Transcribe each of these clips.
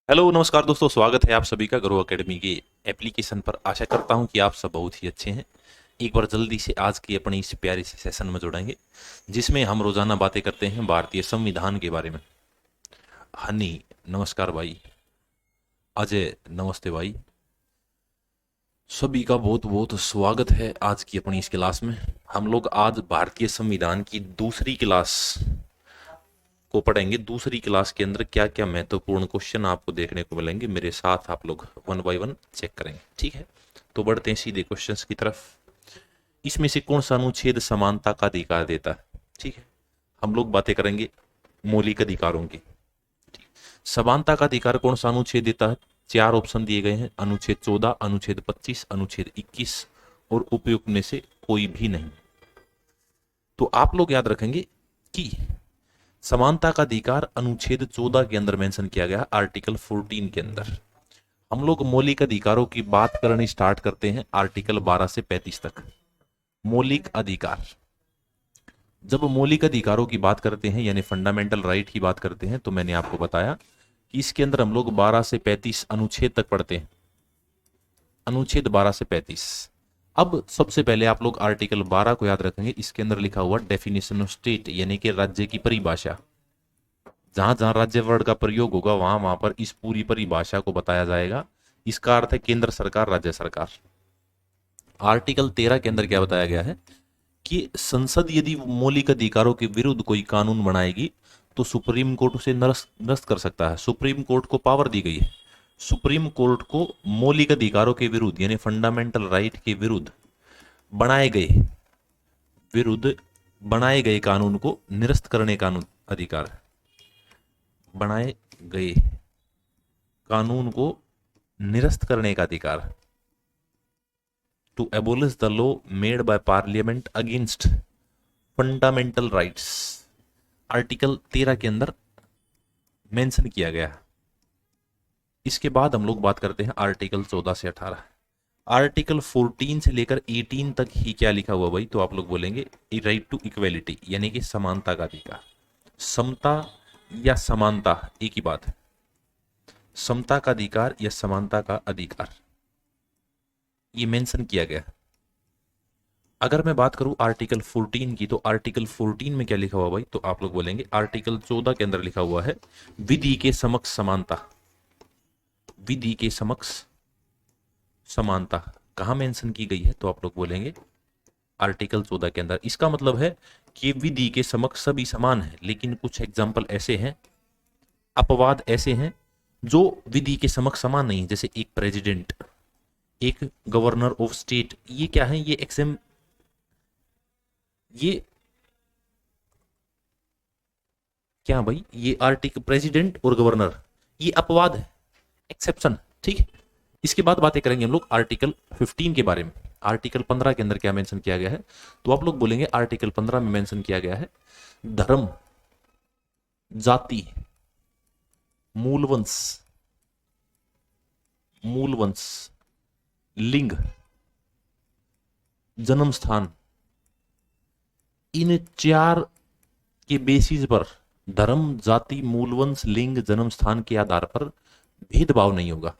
Hello नमस्कार दोस्तों, स्वागत है आप सभी का गुरु एकेडमी के एप्लीकेशन पर। आशा करता हूं कि आप सब बहुत ही अच्छे हैं। एक बार जल्दी से आज की अपनी इस प्यारी से सेशन में जुड़ेंगे, जिसमें हम रोजाना बातें करते हैं भारतीय संविधान के बारे में। हनी नमस्कार भाई। अजय नमस्ते भाई। सभी का बहुत बहुत स्वागत है आज की अपनी इस क्लास में। हम लोग आज भारतीय संविधान की दूसरी क्लास को पढ़ेंगे। दूसरी क्लास के अंदर क्या क्या महत्वपूर्ण क्वेश्चन आपको देखने को मिलेंगे, मेरे साथ आप लोग वन बाय वन चेक करेंगे, ठीक है। तो बढ़ते हैं सीधे क्वेश्चंस की तरफ। इसमें से कौन सा अनुच्छेद समानता का अधिकार देता है? ठीक है, हम लोग बातें करेंगे मौलिक अधिकारों की। समानता का अधिकार कौन सा अनुच्छेद देता है? चार ऑप्शन दिए गए हैं, अनुच्छेद 14, अनुच्छेद 25, अनुच्छेद 21 और उपयुक्त में से कोई भी नहीं। तो आप लोग याद रखेंगे कि समानता का अधिकार अनुच्छेद 14 के अंदर मेंशन किया गया, आर्टिकल 14 के अंदर। हम लोग मौलिक अधिकारों की बात करनी स्टार्ट करते हैं आर्टिकल 12 से 35 तक। मौलिक अधिकार, जब मौलिक अधिकारों की बात करते हैं यानी फंडामेंटल राइट की बात करते हैं, तो मैंने आपको बताया कि इसके अंदर हम लोग 12 से 35 अनुच्छेद तक पढ़ते हैं। अनुच्छेद 12 से 35। अब सबसे पहले आप लोग आर्टिकल 12 को याद रखेंगे। इसके अंदर लिखा हुआ डेफिनेशन ऑफ स्टेट यानी कि राज्य की परिभाषा। जहां जहां राज्य वर्ड का प्रयोग होगा वहां वहां पर इस पूरी परिभाषा को बताया जाएगा। इसका अर्थ है केंद्र सरकार, राज्य सरकार। आर्टिकल 13 के अंदर क्या बताया गया है कि संसद यदि मौलिक अधिकारों के विरुद्ध कोई कानून बनाएगी तो सुप्रीम कोर्ट उसे निरस्त कर सकता है। सुप्रीम कोर्ट को पावर दी गई है। सुप्रीम कोर्ट को मौलिक अधिकारों के विरुद्ध यानी फंडामेंटल राइट के बनाए गए विरुद्ध बनाए गए कानून को निरस्त करने का अधिकार है। बनाए गए कानून को निरस्त करने का अधिकार, to abolish the law made by parliament against fundamental rights, article 13 के अंदर मेंशन किया गया है। इसके बाद हम लोग बात करते हैं आर्टिकल 14 से 18। आर्टिकल 14 से लेकर 18 तक ही क्या लिखा हुआ भाई? तो आप लोग बोलेंगे राइट टू इक्वेलिटी यानी कि समानता का अधिकार। समता या समानता एक ही बात है। समता का अधिकार या समानता का अधिकार ये मेंशन किया गया। अगर मैं बात करूं आर्टिकल 14 की, तो आर्टिकल 14 में क्या लिखा हुआ भाई? तो आप लोग बोलेंगे आर्टिकल 14 के अंदर लिखा हुआ है विधि के समक्ष समानता। विधि के समक्ष समानता कहां मेंशन की गई है? तो आप लोग बोलेंगे आर्टिकल 14 के अंदर। इसका मतलब है कि विधि के समक्ष सभी समान है, लेकिन कुछ एग्जाम्पल ऐसे हैं, अपवाद ऐसे हैं जो विधि के समक्ष समान नहीं है। जैसे एक प्रेसिडेंट, एक गवर्नर ऑफ स्टेट, ये क्या है? ये एक्सेम ये क्या भाई? ये आर्टिकल प्रेसिडेंट और गवर्नर ये अपवाद है, एक्सेप्शन, ठीक है। इसके बाद बातें करेंगे हम लोग आर्टिकल 15 के बारे में। आर्टिकल 15 के अंदर क्या मेंशन किया गया है? तो आप लोग बोलेंगे आर्टिकल 15 में मेंशन किया गया है धर्म, जाति, मूलवंश, मूलवंश, लिंग, जन्म स्थान, इन चार के बेसिस पर, धर्म, जाति, मूलवंश, लिंग, जन्म स्थान के आधार पर भेदभाव नहीं होगा।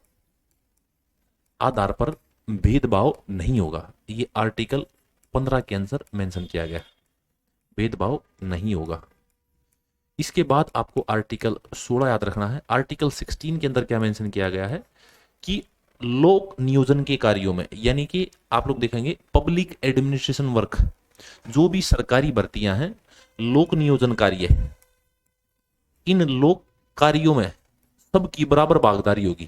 आधार पर भेदभाव नहीं होगा, ये आर्टिकल 15 के अंदर मेंशन किया गया। भेदभाव नहीं होगा। इसके बाद आपको आर्टिकल 16 याद रखना है। आर्टिकल 16 के अंदर क्या मेंशन किया गया है कि लोक नियोजन के कार्यों में, यानी कि आप लोग देखेंगे पब्लिक एडमिनिस्ट्रेशन वर्क, जो भी सरकारी भर्तियां हैं, लोक नियोजन कार्य, इन लोक कार्यों में सबकी बराबर भागीदारी होगी।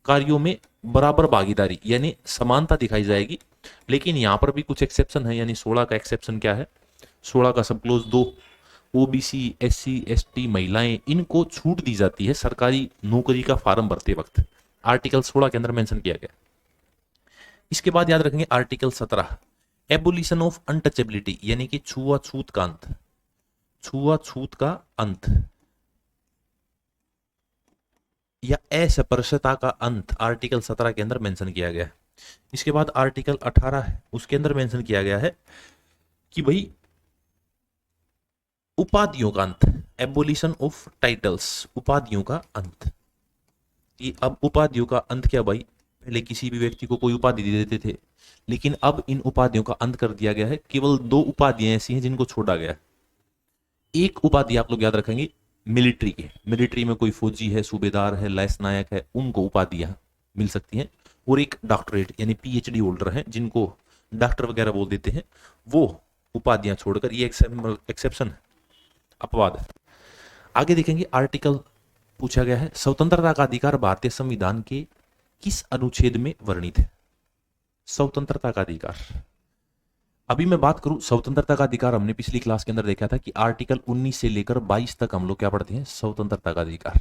कार्यों में बराबर भागीदारी यानी समानता दिखाई जाएगी। लेकिन यहां पर भी कुछ एक्सेप्शन है, यानी 16 का एक्सेप्शन क्या है? 16 का सब क्लोज 2, ओबीसी, एससी, एसटी, महिलाएं, इनको छूट दी जाती है सरकारी नौकरी का फॉर्म भरते वक्त। आर्टिकल 16 के अंदर मेंशन किया गया। इसके बाद याद रखेंगे आर्टिकल 17, एबोलिशन ऑफ अनटचेबिलिटी यानी कि छुआछूत का अंत। छुआछूत का अंत या अस्पृश्यता का अंत आर्टिकल 17 के अंदर मेंशन किया गया है। इसके बाद आर्टिकल 18 है, उसके अंदर मेंशन किया गया है कि भाई उपाधियों का अंत, एबोलिशन ऑफ टाइटल्स, उपाधियों का अंत। कि अब उपाधियों का अंत क्या भाई, पहले किसी भी व्यक्ति को कोई उपाधि दे देते थे, लेकिन अब इन उपाधियों का अंत कर दिया गया है। केवल दो उपाधियां ऐसी हैं जिनको छोड़ा गया है। एक उपाधि आप लोग याद रखेंगे मिलिट्री के, मिलिट्री में कोई फौजी है, सूबेदार है, लैंस नायक है, उनको उपाधियां मिल सकती हैं। और एक डॉक्टरेट यानी पीएचडी होल्डर है जिनको डॉक्टर वगैरह बोल देते हैं, वो उपाधियां छोड़कर, ये एक्सेप्शन है, अपवाद है। आगे देखेंगे आर्टिकल पूछा गया है, स्वतंत्रता का अधिकार भारतीय संविधान के किस अनुच्छेद में वर्णित है? स्वतंत्रता का अधिकार, अभी मैं बात करूं स्वतंत्रता का अधिकार, हमने पिछली क्लास के अंदर देखा था कि आर्टिकल 19 से लेकर 22 तक हम लोग क्या पढ़ते हैं, स्वतंत्रता का अधिकार,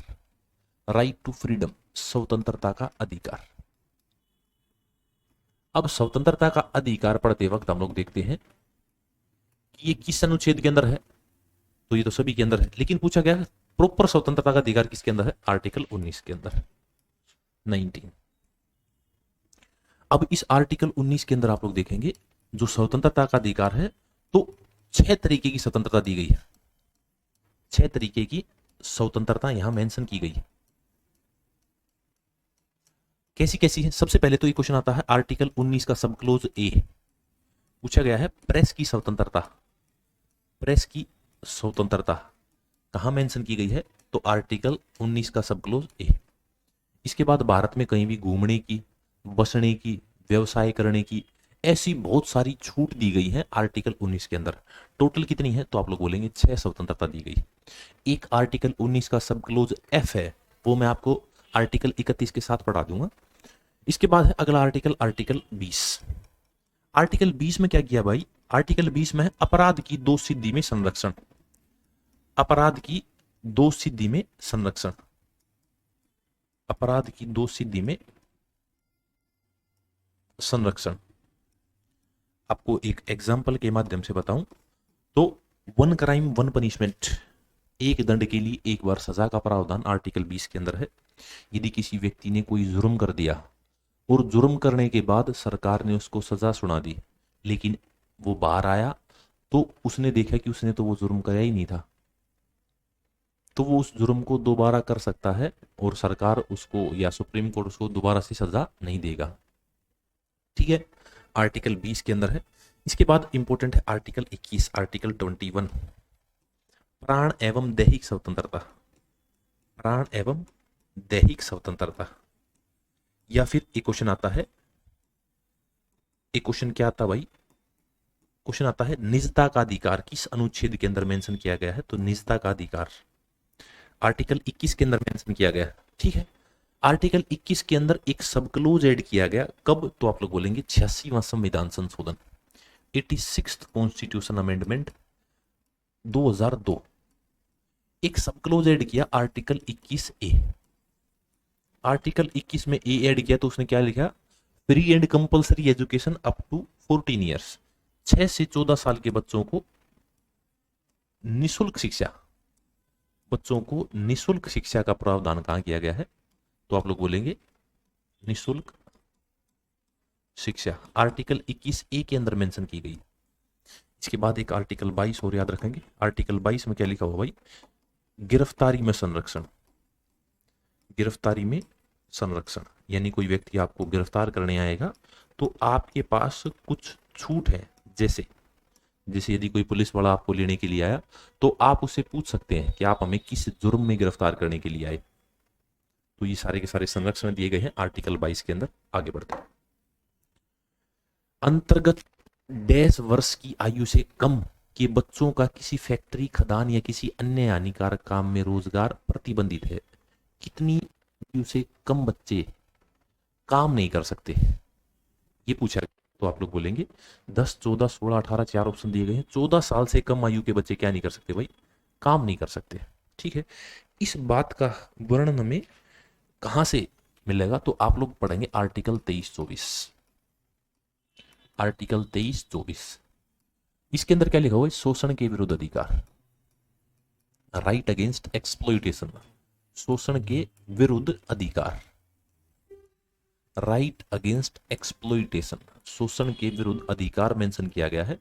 राइट टू फ्रीडम, स्वतंत्रता का अधिकार। अब स्वतंत्रता का अधिकार पढ़ते वक्त हम लोग देखते हैं कि ये किस अनुच्छेद के अंदर है, तो ये तो सभी के अंदर है, लेकिन पूछा गया प्रॉपर स्वतंत्रता का अधिकार किसके अंदर है, आर्टिकल 19 के अंदर, 19। अब इस आर्टिकल 19 के अंदर आप लोग देखेंगे जो स्वतंत्रता का अधिकार है, तो 6 तरीके की स्वतंत्रता दी गई है, 6 तरीके की स्वतंत्रता यहां मेंशन की गई है। कैसी कैसी है? सबसे पहले तो ये क्वेश्चन आता है आर्टिकल 19 का सब क्लोज ए, पूछा गया है प्रेस की स्वतंत्रता, प्रेस की स्वतंत्रता कहां मेंशन की गई है, तो आर्टिकल 19 का सब क्लोज ए। इसके बाद भारत में कहीं भी घूमने की, बसने की, व्यवसाय करने की, ऐसी बहुत सारी छूट दी गई है आर्टिकल 19 के अंदर। टोटल कितनी है, तो आप लोग बोलेंगे 6 स्वतंत्रता दी गई। एक आर्टिकल 19 का सब क्लोज एफ है, वो मैं आपको आर्टिकल 31 के साथ पढ़ा दूंगा। इसके बाद है अगला आर्टिकल, आर्टिकल 20। आर्टिकल 20 में क्या किया भाई, आर्टिकल 20 में है अपराध की दोष सिद्धि में संरक्षण, अपराध की दोष सिद्धि में संरक्षण, अपराध की दोष सिद्धि में संरक्षण। आपको एक एग्जाम्पल के माध्यम से बताऊं तो वन क्राइम वन पनिशमेंट, एक दंड के लिए एक बार सजा का प्रावधान आर्टिकल 20 के अंदर है। यदि किसी व्यक्ति ने कोई जुर्म कर दिया और जुर्म करने के बाद सरकार ने उसको सजा सुना दी, लेकिन वो बाहर आया तो उसने देखा कि उसने तो वो जुर्म कराया ही नहीं था, तो वो उस जुर्म को दोबारा कर सकता है और सरकार उसको या सुप्रीम कोर्ट उसको दोबारा से सजा नहीं देगा। ठीक है, आर्टिकल 20 के अंदर है। इसके बाद इंपॉर्टेंट है आर्टिकल 21, आर्टिकल 21, प्राण एवं दैहिक स्वतंत्रता, प्राण एवं दैहिक स्वतंत्रता। या फिर एक क्वेश्चन आता है, एक क्वेश्चन क्या आता भाई, क्वेश्चन आता है निजता का अधिकार किस अनुच्छेद के अंदर मेंशन किया गया है, तो निजता का अधिकार आर्टिकल 21 के अंदर मेंशन किया गया है। ठीक है, आर्टिकल 21 के अंदर एक सब क्लोज ऐड किया गया, कब, तो आप लोग बोलेंगे 86वां संविधान संशोधन, 86th कॉन्स्टिट्यूशन अमेंडमेंट 2002, एक सब क्लोज ऐड किया आर्टिकल 21 ए। आर्टिकल 21 में ए ऐड किया तो उसने क्या लिखा, free and compulsory education up to 14 years, 6 से 14 साल के बच्चों को निशुल्क शिक्षा, बच्चों को निशुल्क शिक्षा का प्रावधान कहां किया गया है, तो आप लोग बोलेंगे निशुल्क शिक्षा, आर्टिकल 21 ए के अंदर मेंशन की गई। इसके बाद एक आर्टिकल 22 और याद रखेंगे, आर्टिकल 22 में क्या लिखा हुआ भाई, गिरफ्तारी में संरक्षण, गिरफ्तारी में संरक्षण, यानी कोई व्यक्ति आपको गिरफ्तार करने आएगा तो आपके पास कुछ छूट है, जैसे जैसे यदि कोई पुलिस वाला आपको लेने के लिए आया तो आप उससे पूछ सकते हैं कि आप हमें किस जुर्म में गिरफ्तार करने के लिए आए। तो ये सारे के सारे संरक्षण दिए गए हैं आर्टिकल 22 के अंदर। आगे बढ़ते हैं, अंतर्गत डैश वर्ष की आयु से कम के बच्चों का किसी फैक्ट्री, खदान या किसी अन्य हानिकारक काम में रोजगार प्रतिबंधित है। कितनी आयु से कम बच्चे काम नहीं कर सकते, ये पूछा, तो आप लोग बोलेंगे 10, 14, 16, 18, 4 ऑप्शन दिए गए हैं। 14 साल से कम आयु के बच्चे क्या नहीं कर सकते भाई, काम नहीं कर सकते। ठीक है, इस बात का वर्णन हमें कहां से मिलेगा, तो आप लोग पढ़ेंगे आर्टिकल 23-24, आर्टिकल 23-24। इसके अंदर क्या लिखा हुआ है, शोषण के विरुद्ध अधिकार, राइट अगेंस्ट एक्सप्लॉइटेशन, शोषण के विरुद्ध अधिकार, राइट अगेंस्ट एक्सप्लॉइटेशन, शोषण के विरुद्ध अधिकार मेंशन किया गया है।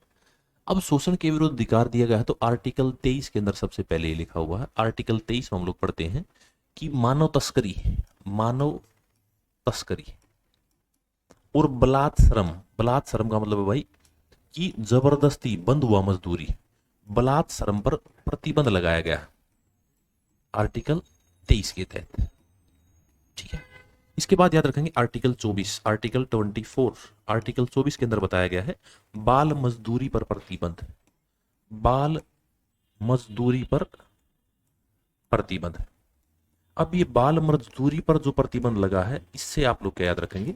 अब शोषण के विरुद्ध अधिकार दिया गया है तो आर्टिकल 23 के अंदर सबसे पहले लिखा हुआ है, आर्टिकल 23 में हम लोग पढ़ते हैं कि मानव तस्करी, मानव तस्करी और बलात्श्रम। बलात्श्रम का मतलब है भाई कि जबरदस्ती बंधुआ मजदूरी, बलात्श्रम पर प्रतिबंध लगाया गया आर्टिकल 23 के तहत। ठीक है, इसके बाद याद रखेंगे आर्टिकल 24, आर्टिकल 24, आर्टिकल 24 के अंदर बताया गया है बाल मजदूरी पर प्रतिबंध, बाल मजदूरी पर प्रतिबंध। अब ये बाल मजदूरी पर जो प्रतिबंध लगा है, इससे आप लोग क्या याद रखेंगे,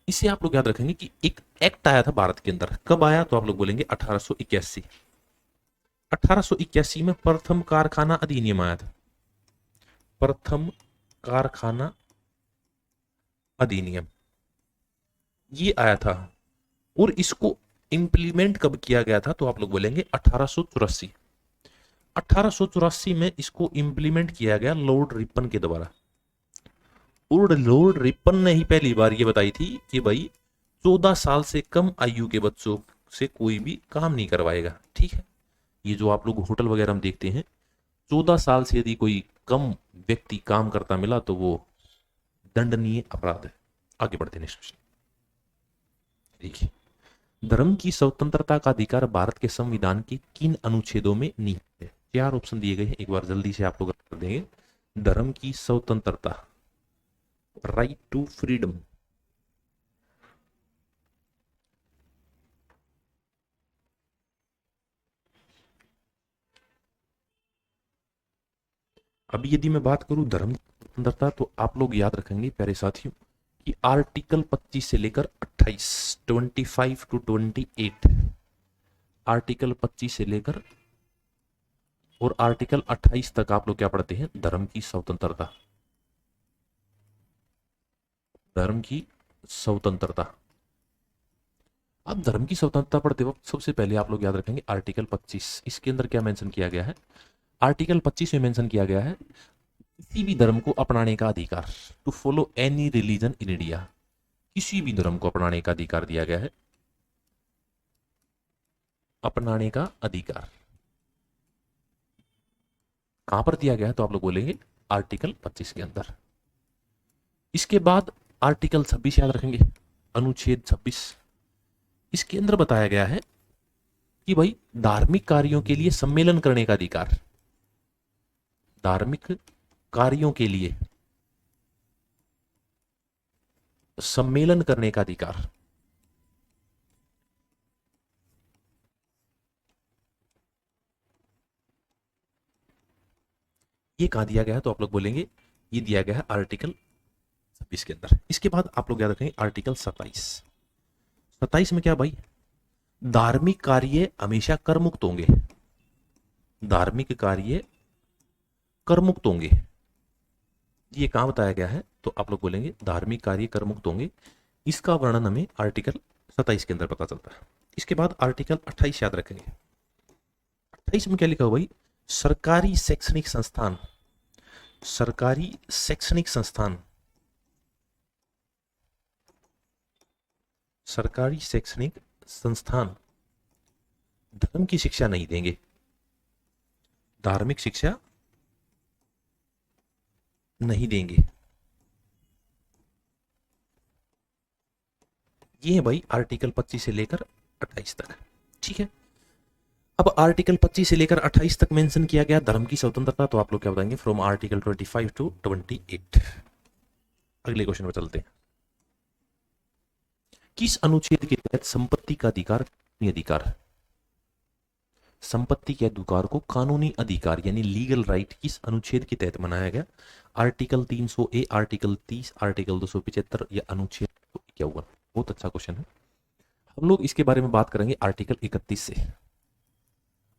इससे आप लोग याद रखेंगे कि एक एक्ट आया था भारत के अंदर। कब आया, तो आप लोग बोलेंगे 1881। 1881 में प्रथम कारखाना अधिनियम आया था, प्रथम कारखाना अधिनियम ये आया था। और इसको इंप्लीमेंट कब किया गया था, तो आप लोग बोलेंगे 1884। 1884 में इसको इंप्लीमेंट किया गया लॉर्ड रिपन के द्वारा। और लॉर्ड रिपन ने ही पहली बार ये बताई थी कि भाई 14 साल से कम आयु के बच्चों से कोई भी काम नहीं करवाएगा। ठीक है, ये जो आप लोग होटल वगैरह में देखते हैं, 14 साल से यदि कोई कम व्यक्ति काम करता मिला तो वो दंडनीय अपराध है। आगे बढ़ते हैं नेक्स्ट क्वेश्चन। देखिए, धर्म की स्वतंत्रता का अधिकार भारत के संविधान के किन अनुच्छेदों में निहित है? 4 ऑप्शन दिए गए हैं, एक बार जल्दी से आप लोग कर देंगे। धर्म की स्वतंत्रता, राइट टू फ्रीडम, अभी यदि मैं बात करूं धर्म की स्वतंत्रता, तो आप लोग याद रखेंगे प्यारे साथियों कि आर्टिकल 25 से लेकर 28, 25 टू 28, आर्टिकल 25 से लेकर और आर्टिकल 28 तक आप लोग क्या पढ़ते हैं, धर्म की स्वतंत्रता, धर्म की स्वतंत्रता। अब धर्म की स्वतंत्रता पढ़ते वक्त सबसे पहले आप लोग याद रखेंगे आर्टिकल 25, इसके अंदर क्या मेंशन किया गया है, आर्टिकल 25 में मेंशन किया गया है किसी भी धर्म को अपनाने का अधिकार, to follow any religion in India, किसी भी धर्म को अपनाने का अधिकार दिया गया है, अपनाने का अधिकार कहां पर दिया गया है, तो आप लोग बोलेंगे आर्टिकल 25 के अंदर। इसके बाद आर्टिकल 26 याद रखेंगे, अनुच्छेद 26, इसके अंदर बताया गया है कि भाई धार्मिक कार्यों के लिए सम्मेलन करने का अधिकार, धार्मिक कार्यों के लिए सम्मेलन करने का अधिकार। ये कहां दिया गया है, तो आप लोग बोलेंगे ये दिया गया है आर्टिकल 26 के अंदर। इसके बाद आप लोग याद रखेंगे आर्टिकल 27, 27 में क्या भाई, धार्मिक कार्य हमेशा कर मुक्त होंगे, धार्मिक कार्य कर मुक्त होंगे। ये कहां बताया गया है, तो आप लोग बोलेंगे धार्मिक कार्य कर मुक्त होंगे। इसका वर्णन हमें आर्टिकल 27 के अंदर पता चलता है। इसके बाद आर्टिकल 28 याद रखेंगे, 28 में क्या लिखा हुआ भाई, सरकारी शैक्षणिक संस्थान, सरकारी शैक्षणिक संस्थान, सरकारी शैक्षणिक संस्थान धर्म की शिक्षा नहीं देंगे, धार्मिक शिक्षा नहीं देंगे। ये है भाई आर्टिकल 25 से लेकर 28 तक। ठीक है, अब आर्टिकल 25 से लेकर 28 तक मेंशन किया गया धर्म की स्वतंत्रता, तो आप लोग क्या बताएंगे, फ्रॉम आर्टिकल 25 टू 28। अगले क्वेश्चन पर चलते हैं। किस अनुच्छेद के तहत संपत्ति का अधिकार कानूनी अधिकार है? संपत्ति के अधिकार को कानूनी अधिकार यानी लीगल राइट किस अनुच्छेद के तहत मनाया गया? आर्टिकल 300 ए, आर्टिकल 30, आर्टिकल 275 या अनुच्छेद 51? बहुत अच्छा क्वेश्चन है। हम लोग इसके बारे में बात करेंगे आर्टिकल 31 से।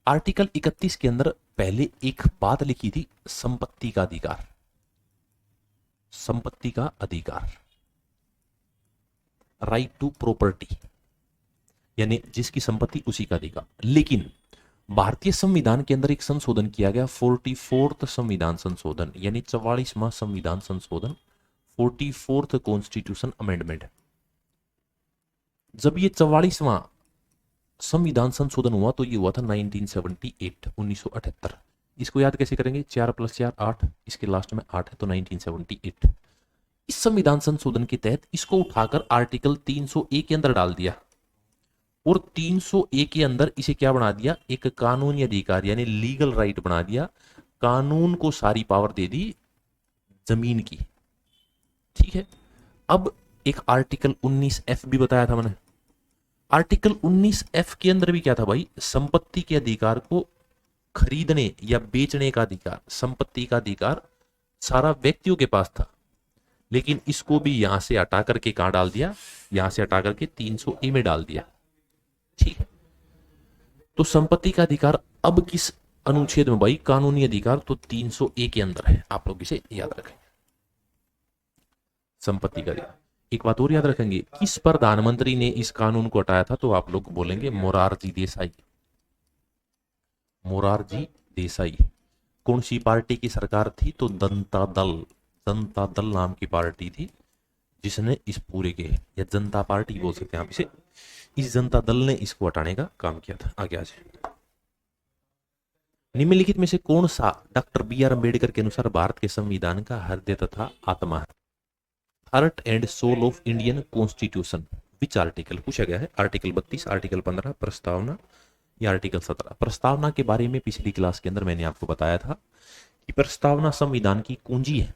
आर्टिकल 31 के अंदर पहले एक बात लिखी थी, संपत्ति का अधिकार, संपत्ति का अधिकार, राइट टू प्रॉपर्टी, यानी जिसकी संपत्ति उसी का अधिकार। लेकिन भारतीय संविधान के अंदर एक संशोधन किया गया, 44th संविधान संशोधन, यानी 44वां संविधान संशोधन, 44th कॉन्स्टिट्यूशन अमेंडमेंट। जब ये 44वां संविधान संशोधन हुआ तो ये हुआ था 1978, 1978। इसको याद कैसे करेंगे, 4 + 4 8, इसके लास्ट में 8 है तो 1978। इस संविधान संशोधन के तहत इसको उठाकर आर्टिकल 300A के अंदर डाल दिया और 300A के अंदर इसे क्या बना दिया, एक कानूनी अधिकार यानी लीगल राइट बना दिया, कानून को सारी पावर दे दी जमीन की। ठीक है, अब एक आर्टिकल 19F भी बताया था मैंने। आर्टिकल 19F के अंदर भी क्या था भाई, संपत्ति के अधिकार को खरीदने या बेचने का अधिकार, संपत्ति का अधिकार सारा व्यक्तियों के पास था, लेकिन इसको भी यहां से हटा करके कहां डाल दिया, यहां से हटा करके 300A में डाल दिया। ठीक है, तो संपत्ति का अधिकार अब किस अनुच्छेद में भाई, कानूनी अधिकार तो 300A के अंदर है, आप लोग इसे याद रखें। संपत्ति का अधिकार। एक बात और याद रखेंगे, किस प्रधानमंत्री ने इस कानून को हटाया था, तो आप लोग बोलेंगे मोरारजी देसाई। मोरारजी देसाई। कौन सी पार्टी की सरकार थी, तो जनता दल, जनता दल नाम की पार्टी थी जिसने इस पूरे के, या जनता पार्टी बोल सकते हैं आप इसे, इस जनता दल ने इसको हटाने का काम किया था। आगे आ जाए, निम्नलिखित में से कौन सा डॉक्टर BR अम्बेडकर के अनुसार भारत के संविधान का हृदय तथा आत्मा है? Heart and soul of Indian constitution which article पूछा गया है, आर्टिकल 32, आर्टिकल 15, प्रस्तावना या आर्टिकल 17। प्रस्तावना के बारे में पिछली क्लास के अंदर मैंने आपको बताया था कि प्रस्तावना संविधान की कुंजी है,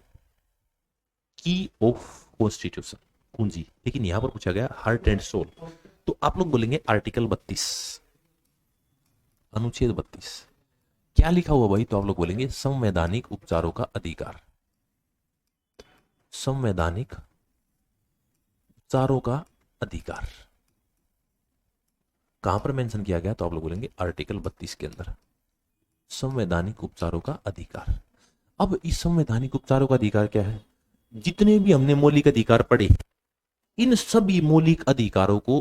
की ऑफ कॉन्स्टिट्यूशन, कुंजी। लेकिन यहां पर पूछा गया हार्ट एंड सोल, तो आप लोग बोलेंगे आर्टिकल 32, अनुच्छेद 32। क्या लिखा हुआ भाई, तो आप लोग बोलेंगे संवैधानिक उपचारों का अधिकार, संवैधानिक उपचारों का अधिकार। कहां पर मेंशन किया गया, तो आप लोग बोलेंगे आर्टिकल 32 के अंदर, संवैधानिक उपचारों का अधिकार। अब इस संवैधानिक उपचारों का अधिकार क्या है, जितने भी हमने मौलिक अधिकार पढ़े, इन सभी मौलिक अधिकारों को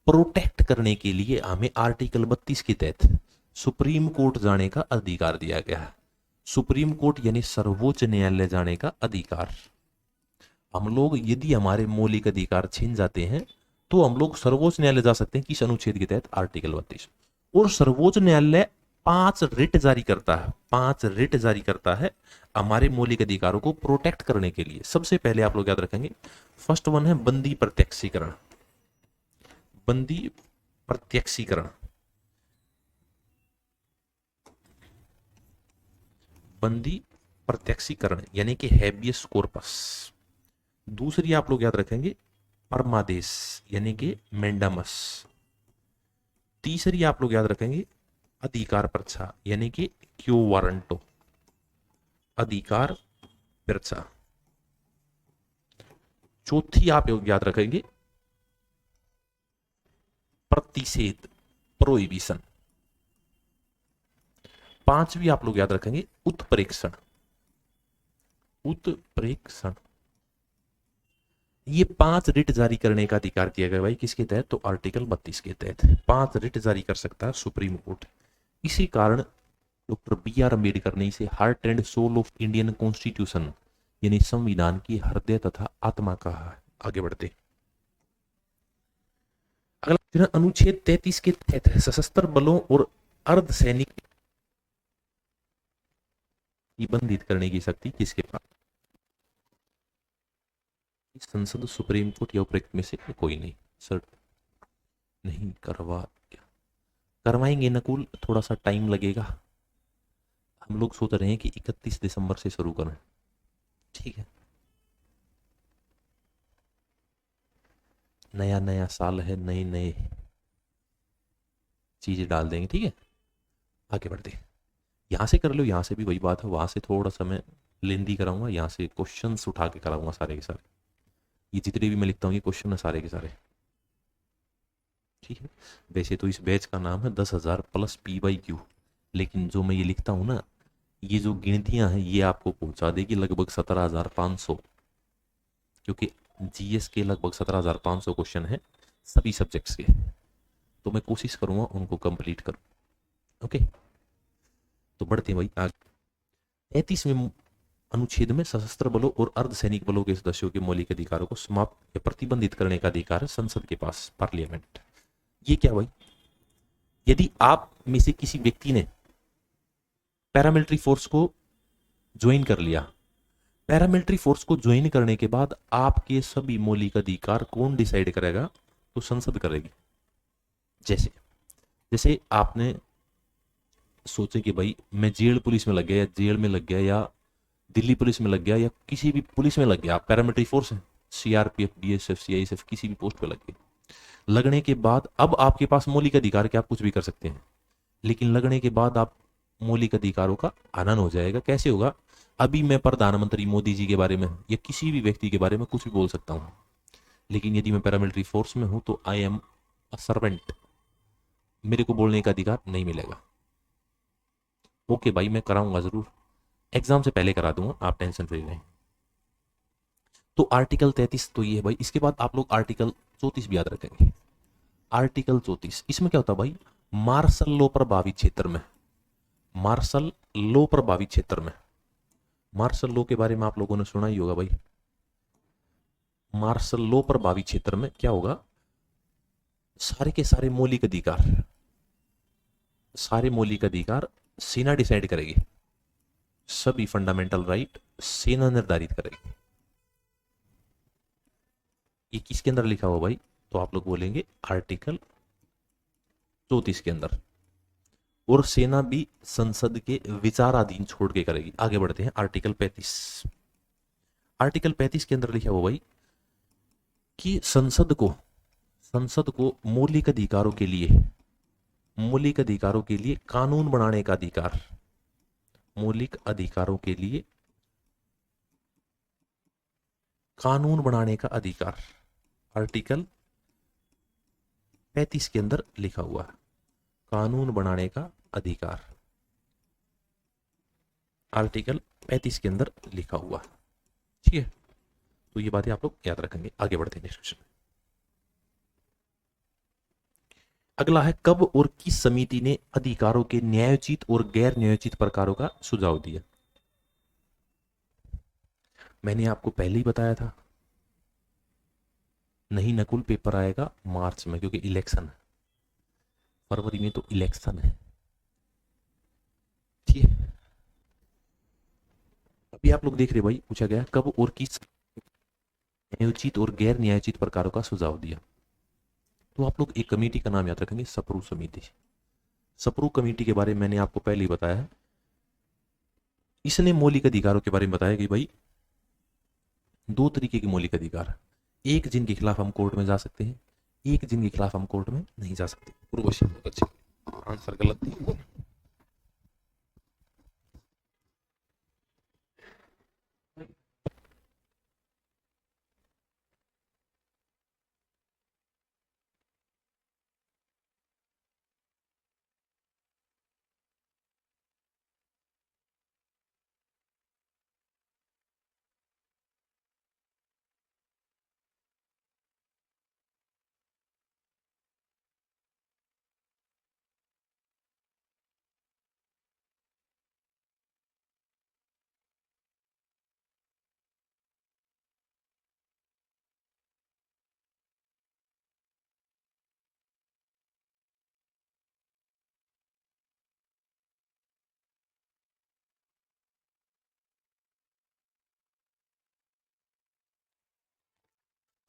प्रोटेक्ट करने के लिए हमें आर्टिकल 32 के तहत सुप्रीम कोर्ट जाने का अधिकार दिया गया है। सुप्रीम कोर्ट यानी सर्वोच्च न्यायालय जाने का अधिकार। हम लोग यदि हमारे मौलिक अधिकार छीन जाते हैं तो हम लोग सर्वोच्च न्यायालय जा सकते हैं, किस अनुच्छेद के तहत, आर्टिकल 32। और सर्वोच्च न्यायालय 5 रिट जारी करता है, 5 रिट जारी करता है हमारे मौलिक अधिकारों को प्रोटेक्ट करने के लिए। सबसे पहले आप लोग याद रखेंगे, फर्स्ट वन है बंदी प्रत्यक्षीकरण, बंदी प्रत्यक्षीकरण, बंदी प्रत्यक्षीकरण यानी कि हैबियस कॉर्पस। दूसरी आप लोग याद रखेंगे परमादेश यानी कि मेंडामस। तीसरी आप लोग याद रखेंगे अधिकार पर्चा यानी कि क्यू वारंटो, अधिकार पर्चा। चौथी आप लोग याद रखेंगे प्रतिषेध, प्रोहिबिशन। पांचवी आप लोग याद रखेंगे उत्प्रेक्षण, उत्प्रेक्षण। ये 5 रिट जारी करने का अधिकार दिया गया भाई, किसके तहत, तो आर्टिकल 32 के तहत 5 रिट जारी कर सकता है सुप्रीम कोर्ट। इसी कारण डॉक्टर BR अम्बेडकर ने इसे heart and soul of Indian constitution यानी संविधान की हृदय तथा आत्मा कहा है। आगे बढ़ते, अगला अनुच्छेद 33 के तहत है सशस्त्र बलों और अर्धसैनिक निबंधित करने की शक्ति किसके पास, संसद, सुप्रीम कोर्ट या उपरोक्त में से कोई नहीं। सर नहीं करवाएंगे नकुल, थोड़ा सा टाइम लगेगा। हम लोग सोच रहे हैं कि 31 दिसंबर से शुरू करें, ठीक है, नया नया साल है, नए नए चीजें डाल देंगे, ठीक है। आगे बढ़ते, यहां से कर लो, यहां से भी वही बात है, वहां से थोड़ा सा मैं लेंदी कराऊंगा, यहां से क्वेश्चंस उठा के कराऊंगा सारे के सारे। ये जितने भी मैं लिखता हूँ ये क्वेश्चन है सारे के सारे, ठीक है। वैसे तो इस बैच का नाम है 10,000 प्लस PYQ, लेकिन जो मैं ये लिखता हूँ ना, ये जो गिनतियां हैं ये आपको पहुंचा देगी लगभग 17,500, क्योंकि GS के लगभग 17,500 क्वेश्चन है सभी सब्जेक्ट्स के, तो मैं कोशिश करूंगा उनको कंप्लीट करूं। ओके, तो बढ़ते हैं भाई आगे। 33वें अनुच्छेद में सशस्त्र बलों और अर्धसैनिक बलों के सदस्यों के मौलिक अधिकारों को समाप्त या प्रतिबंधित करने का अधिकार है संसद के पास, पार्लियामेंट। ये क्या भाई, यदि आप में से किसी व्यक्ति ने पैरामिलिट्री फोर्स को ज्वाइन कर लिया, पैरामिलिट्री फोर्स को ज्वाइन करने के बाद आपके सभी मौलिक अधिकार कौन डिसाइड करेगा? तो संसद करेगी। जैसे जैसे आपने सोचे कि भाई मैं जेल पुलिस में लग गया, या जेल में लग गया, या दिल्ली पुलिस में लग गया, या किसी भी पुलिस में लग गया, आप पैरामिलिट्री फोर्स है, सीआरपीएफ, बीएसएफ, सीआईएसएफ, किसी भी पोस्ट पे लग गए। लगने के बाद अब आपके पास मौलिक अधिकार कि आप कुछ भी कर सकते हैं, लेकिन लगने के बाद आप मौलिक अधिकारों का हनन हो जाएगा। कैसे होगा? अभी मैं प्रधानमंत्री मोदी जी के बारे में या किसी भी व्यक्ति के बारे में कुछ भी बोल सकता हूं, लेकिन यदि मैं पैरामिलिट्री फोर्स में हूं तो आई एम अ सर्वेंट, मेरे को बोलने का अधिकार नहीं मिलेगा। ओके भाई, मैं कराऊंगा जरूर, एग्जाम से पहले करा दूंगा, आप टेंशन फ्री रहें। तो आर्टिकल 33 तो ये है भाई। इसके बाद आप लोग आर्टिकल 34 भी याद रखेंगे। आर्टिकल 34 इसमें क्या होता है भाई? मार्शल लॉ प्रभावित क्षेत्र में, मार्शल लॉ प्रभावित क्षेत्र में, मार्शल लॉ के बारे में आप लोगों ने सुना ही होगा भाई। मार्शल लॉ प्रभावित क्षेत्र में क्या होगा? सारे के सारे मौलिक अधिकार, सारे मौलिक अधिकार सेना डिसाइड करेगी, सभी फंडामेंटल राइट सेना निर्धारित करेगी। ये किसके अंदर लिखा हुआ भाई? तो आप लोग बोलेंगे आर्टिकल 34 के अंदर। और सेना भी संसद के विचाराधीन छोड़ के करेगी। आगे बढ़ते हैं, आर्टिकल 35। आर्टिकल 35 के अंदर लिखा हुआ भाई कि संसद को मौलिक अधिकारों के लिए, मौलिक अधिकारों के लिए कानून बनाने का अधिकार, मौलिक अधिकारों के लिए कानून बनाने का अधिकार आर्टिकल 35 के अंदर लिखा हुआ है। कानून बनाने का अधिकार आर्टिकल 35 के अंदर लिखा हुआ, ठीक है। तो ये बातें आप लोग याद रखेंगे। आगे बढ़ते हैं नेक्स्ट क्वेश्चन। अगला है, कब और किस समिति ने अधिकारों के न्यायोचित और गैर न्यायोचित प्रकारों का सुझाव दिया? मैंने आपको पहले ही बताया था, नहीं नकुल, पेपर आएगा मार्च में, क्योंकि इलेक्शन है, फरवरी में तो इलेक्शन है, ठीक है। अभी आप लोग देख रहे भाई, पूछा गया कब और किस न्यायोचित और गैर न्यायोचित प्रकारों का सुझाव दिया। तो आप लोग एक कमेटी का नाम याद रखेंगे, सप्रू समिति। सप्रू कमेटी के बारे में मैंने आपको पहले ही बताया है। इसने मौलिक अधिकारों के बारे में बताया कि भाई दो तरीके के मौलिक अधिकार, एक जिनके खिलाफ हम कोर्ट में जा सकते हैं, एक जिनके खिलाफ हम कोर्ट में नहीं जा सकते। पूर्व आंसर गलत थी।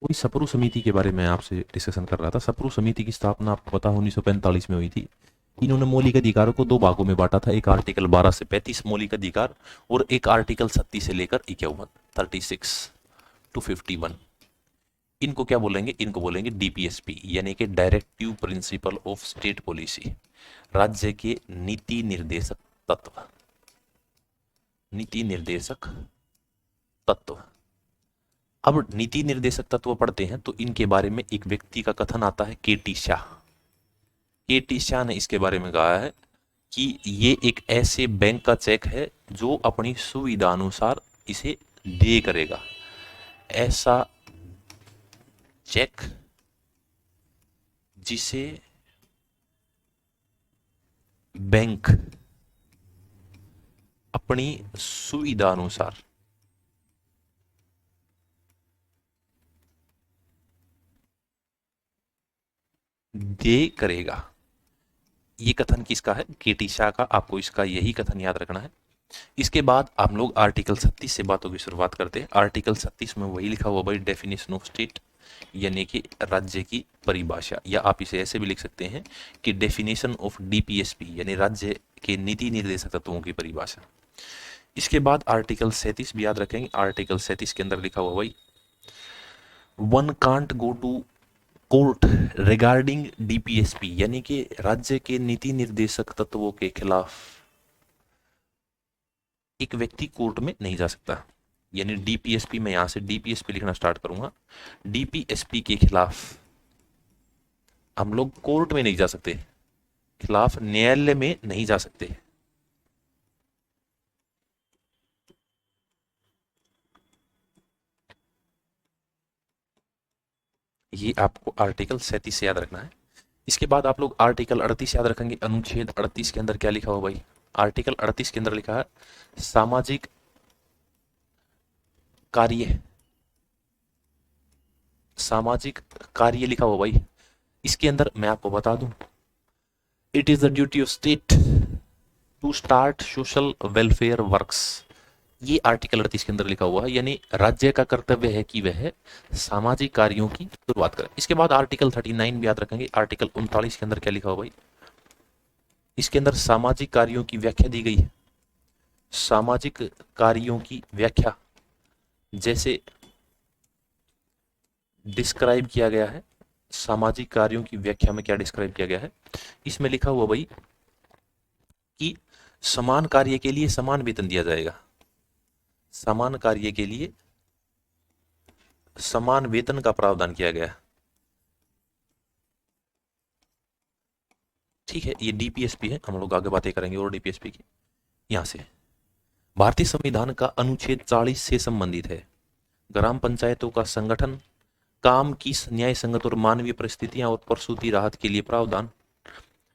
वही सप्रू समिति के बारे में आपसे डिस्कशन कर रहा था। सप्रू समिति की स्थापना आपको पता 1945 में हुई थी। इन्होंने मौलिक अधिकारों को दो भागों में बांटा था, एक आर्टिकल 12 से 35 मौलिक अधिकार, और एक आर्टिकल 36 से लेकर 51, 36 टू 51। इनको क्या बोलेंगे? इनको बोलेंगे डीपीएसपी, यानी कि directive principle of state policy, राज्य के नीति निर्देशक तत्व, नीति निर्देशक तत्व। अब नीति निर्देशक तत्व पढ़ते हैं तो इनके बारे में एक व्यक्ति का कथन आता है, केटी शाह। केटी शाह ने इसके बारे में कहा है कि ये एक ऐसे बैंक का चेक है जो अपनी सुविधा अनुसार इसे दे करेगा। ऐसा चेक जिसे बैंक अपनी सुविधा अनुसार दे करेगा। ये कथन किसका है? केटी शाह का। आपको इसका यही कथन याद रखना है। इसके बाद हम लोग आर्टिकल 36 से बातों की शुरुआत करते हैं। आर्टिकल 36 में वही लिखा हुआ भाई, डेफिनेशन ऑफ स्टेट, यानी कि राज्य की परिभाषा, या आप इसे ऐसे भी लिख सकते हैं कि डेफिनेशन ऑफ डीपीएसपी, यानी राज्य के नीति निर्देशक तत्वों की परिभाषा। इसके बाद आर्टिकल 37 भी याद रखेंगे। आर्टिकल 37 के अंदर लिखा हुआ भाई, one can't go to court regarding DPSP, यानी कि राज्य के नीति निर्देशक तत्वों के खिलाफ एक व्यक्ति कोर्ट में नहीं जा सकता। यानी डीपीएसपी में यहां से डीपीएसपी लिखना स्टार्ट करूंगा। डीपीएसपी के खिलाफ हम लोग कोर्ट में नहीं जा सकते, खिलाफ न्यायालय में नहीं जा सकते। ये आपको आर्टिकल 37 से याद रखना है। इसके बाद आप लोग आर्टिकल 38 याद रखेंगे। अनुच्छेद 38 के अंदर क्या लिखा हुआ भाई? आर्टिकल 38 के अंदर लिखा है सामाजिक कार्य, सामाजिक कार्य लिखा हुआ भाई। इसके अंदर मैं आपको बता दूं, it is the duty of state to start social welfare works. ये आर्टिकल 38 के अंदर लिखा हुआ है, यानी राज्य का कर्तव्य है कि वह सामाजिक कार्यों की शुरुआत करे। इसके बाद आर्टिकल 39 भी याद रखेंगे। आर्टिकल 39 के अंदर क्या लिखा हुआ भाई? इसके अंदर सामाजिक कार्यों की व्याख्या दी गई है। सामाजिक कार्यों की व्याख्या जैसे डिस्क्राइब किया गया है। सामाजिक कार्यों की व्याख्या में क्या डिस्क्राइब किया गया है? इसमें लिखा हुआ भाई कि समान कार्य के लिए समान वेतन दिया जाएगा। समान कार्य के लिए समान वेतन का प्रावधान किया गया है। ठीक है, ये डीपीएसपी है, हम लोग आगे बातें करेंगे और डीपीएसपी की। यहां से भारतीय संविधान का अनुच्छेद 40 से संबंधित है। ग्राम पंचायतों का संगठन, काम की न्याय संगत और मानवीय परिस्थितियां और प्रसूति राहत के लिए प्रावधान,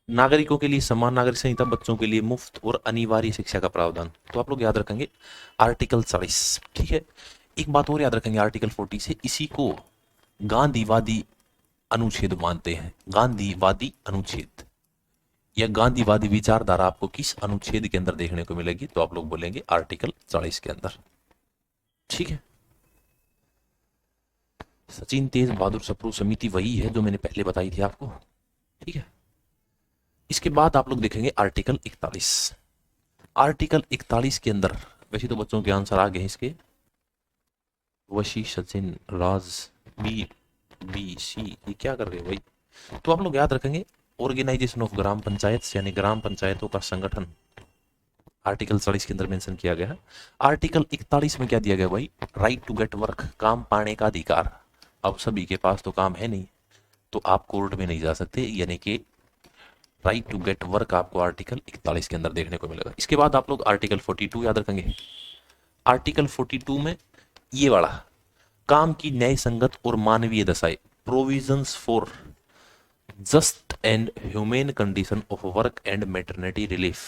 नागरिकों के लिए समान नागरिक संहिता, बच्चों के लिए मुफ्त और अनिवार्य शिक्षा का प्रावधान। तो आप लोग याद रखेंगे आर्टिकल 40। ठीक है, एक बात और याद रखेंगे आर्टिकल 40 से, इसी को गांधीवादी अनुच्छेद मानते हैं। गांधीवादी अनुच्छेद या गांधीवादी विचारधारा आपको किस अनुच्छेद के अंदर देखने को मिलेगी? तो आप लोग बोलेंगे आर्टिकल 40 के अंदर। ठीक है, सचिन तेज बहादुर सप्रू समिति वही है जो मैंने पहले बताई थी आपको। ठीक है, इसके बाद आप लोग देखेंगे आर्टिकल 41। आर्टिकल 41 के अंदर वैसे तो बच्चों के आंसर आ गए इसके, वशी, सचिन, राज, बी, बी, सी, ये क्या कर रहे हो भाई? तो आप लोग याद रखेंगे ऑर्गेनाइजेशन ऑफ ग्राम पंचायत, यानी ग्राम पंचायतों का संगठन, आर्टिकल 40 के अंदर मेंशन किया गया है। आर्टिकल 41 में क्या दिया गया भाई? राइट टू गेट वर्क, काम पाने का अधिकार। अब सभी के पास तो काम है नहीं, तो आप कोर्ट में नहीं जा सकते, यानी कि राइट टू गेट वर्क आपको आर्टिकल 41 के अंदर देखने को मिलेगा। इसके बाद आप लोग आर्टिकल 42 याद रखेंगे। आर्टिकल 42 में ये वाला, काम की न्याय संगत और मानवीय दशाएं, provisions for just and humane condition of work and maternity relief,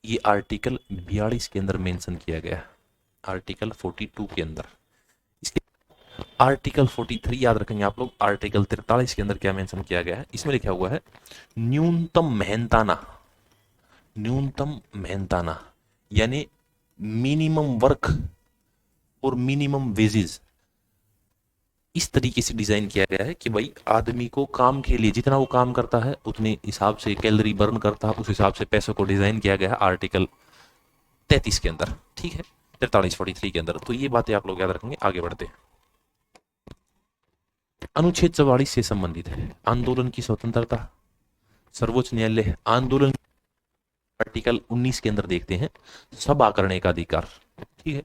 ये आर्टिकल 42 के अंदर मेंशन किया गया है। आर्टिकल 42 के अंदर। इसके आर्टिकल 43 याद रखेंगे आप लोग। आर्टिकल 43 के अंदर क्या मेंशन किया गया है? इसमें लिखा हुआ है न्यूनतम मेहनताना, न्यूनतम मेहनताना यानी मिनिमम वर्क और मिनिमम वेजेस इस तरीके से डिजाइन किया गया है कि भाई आदमी को काम के लिए जितना वो काम करता है उतने हिसाब से कैलोरी बर्न करता है, उस हिसाब से पैसों को डिजाइन किया गया है आर्टिकल 33 के अंदर। ठीक है, 43 के अंदर। तो ये बातें आप लोग याद रखेंगे। आगे बढ़ते हैं। अनुच्छेद 44 से संबंधित है आंदोलन की स्वतंत्रता, सर्वोच्च न्यायालय आंदोलन। आर्टिकल 19 के अंदर देखते हैं सभा करने का अधिकार। ठीक है,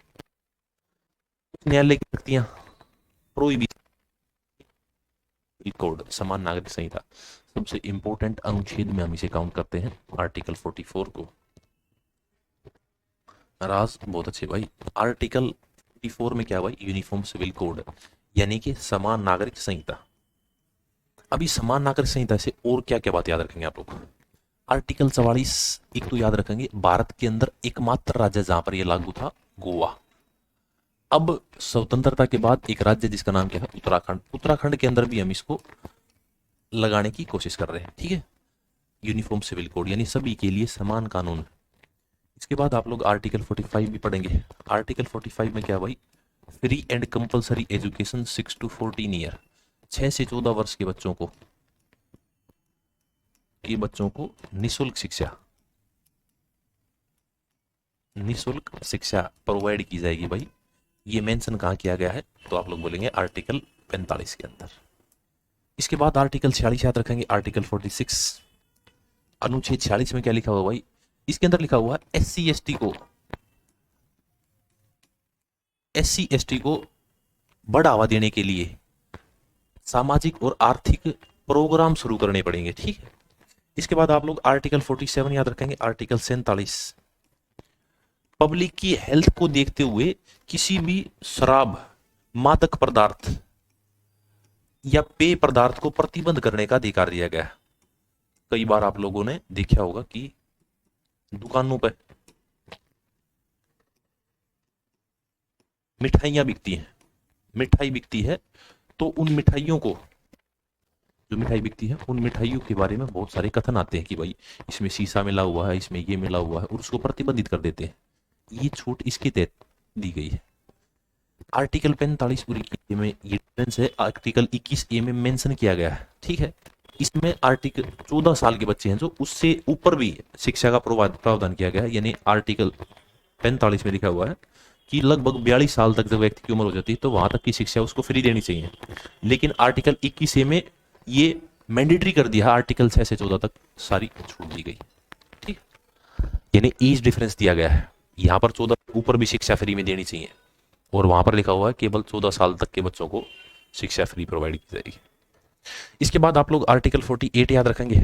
न्यायालय की शक्तियां, प्रोहिबिशन कोड, समान नागरिक संहिता। सबसे इंपॉर्टेंट अनुच्छेद में हम इसे काउंट करते हैं आर्टिकल 44 को। राज बहुत अच्छे भाई। आर्टिकल 44 में क्या भाई? यूनिफॉर्म सिविल कोड, यानी कि समान नागरिक संहिता। अभी समान नागरिक संहिता से और क्या क्या बात याद रखेंगे आप लोग? आर्टिकल 44 एक तो याद रखेंगे, भारत के अंदर एकमात्र राज्य जहां पर यह लागू था गोवा। अब स्वतंत्रता के बाद एक राज्य जिसका नाम क्या है? उत्तराखंड। उत्तराखंड के अंदर भी हम इसको लगाने की कोशिश कर रहे हैं। ठीक है, यूनिफॉर्म सिविल कोड यानी सभी के लिए समान कानून। इसके बाद आप लोग आर्टिकल 45 भी पढ़ेंगे। आर्टिकल 45 में क्या है भाई, free and compulsory education 6 to 14 year, 6 से 14 वर्ष के बच्चों को निःशुल्क शिक्षा प्रोवाइड की जाएगी भाई। ये मेंशन कहाँ किया गया है, तो आप लोग बोलेंगे आर्टिकल 45 के अंदर। इसके बाद आर्टिकल 46 याद रखेंगे, आर्टिकल 46 अनुच्छेद 46 में क्या लिखा हुआ भाई, इसके अंदर लिखा हुआ है एससी एसटी को बढ़ावा देने के लिए सामाजिक और आर्थिक प्रोग्राम शुरू करने पड़ेंगे, ठीक है। इसके बाद आप लोग आर्टिकल 47 याद रखेंगे, आर्टिकल 47 पब्लिक की हेल्थ को देखते हुए किसी भी शराब, मादक पदार्थ या पेय पदार्थ को प्रतिबंध करने का अधिकार दिया गया है। कई बार आप लोगों ने देखा होगा कि दुकानों पर मिठाइयां बिकती हैं, मिठाई बिकती है, तो उन मिठाइयों को, जो मिठाई बिकती है उन मिठाइयों के बारे में बहुत सारे कथन आते हैं कि भाई इसमें शीशा मिला हुआ है, इसमें ये मिला हुआ है, और उसको प्रतिबंधित कर देते हैं। ये छूट इसके तहत दी गई है। आर्टिकल 45 पूरी में ये डिफरेंस है, आर्टिकल 21A में मेंशन किया गया है, ठीक है। इसमें आर्टिकल 14 साल के बच्चे हैं जो, उससे ऊपर भी शिक्षा का प्रावधान किया गया है। यानी आर्टिकल 45 में लिखा हुआ है कि लगभग 42 साल तक जब व्यक्ति की उम्र हो जाती है तो वहां तक की शिक्षा उसको फ्री देनी चाहिए। लेकिन आर्टिकल 21A में ये मैंडेटरी कर दिया, आर्टिकल 6 से 14 तक सारी छूट दी गई, ठीक। यानी एज डिफरेंस दिया गया है, यहाँ पर 14 ऊपर भी शिक्षा फ्री में देनी चाहिए, और वहां पर लिखा हुआ है केवल 14 साल तक के बच्चों को शिक्षा फ्री प्रोवाइड की जाएगी। इसके बाद आप लोग आर्टिकल 48 याद रखेंगे।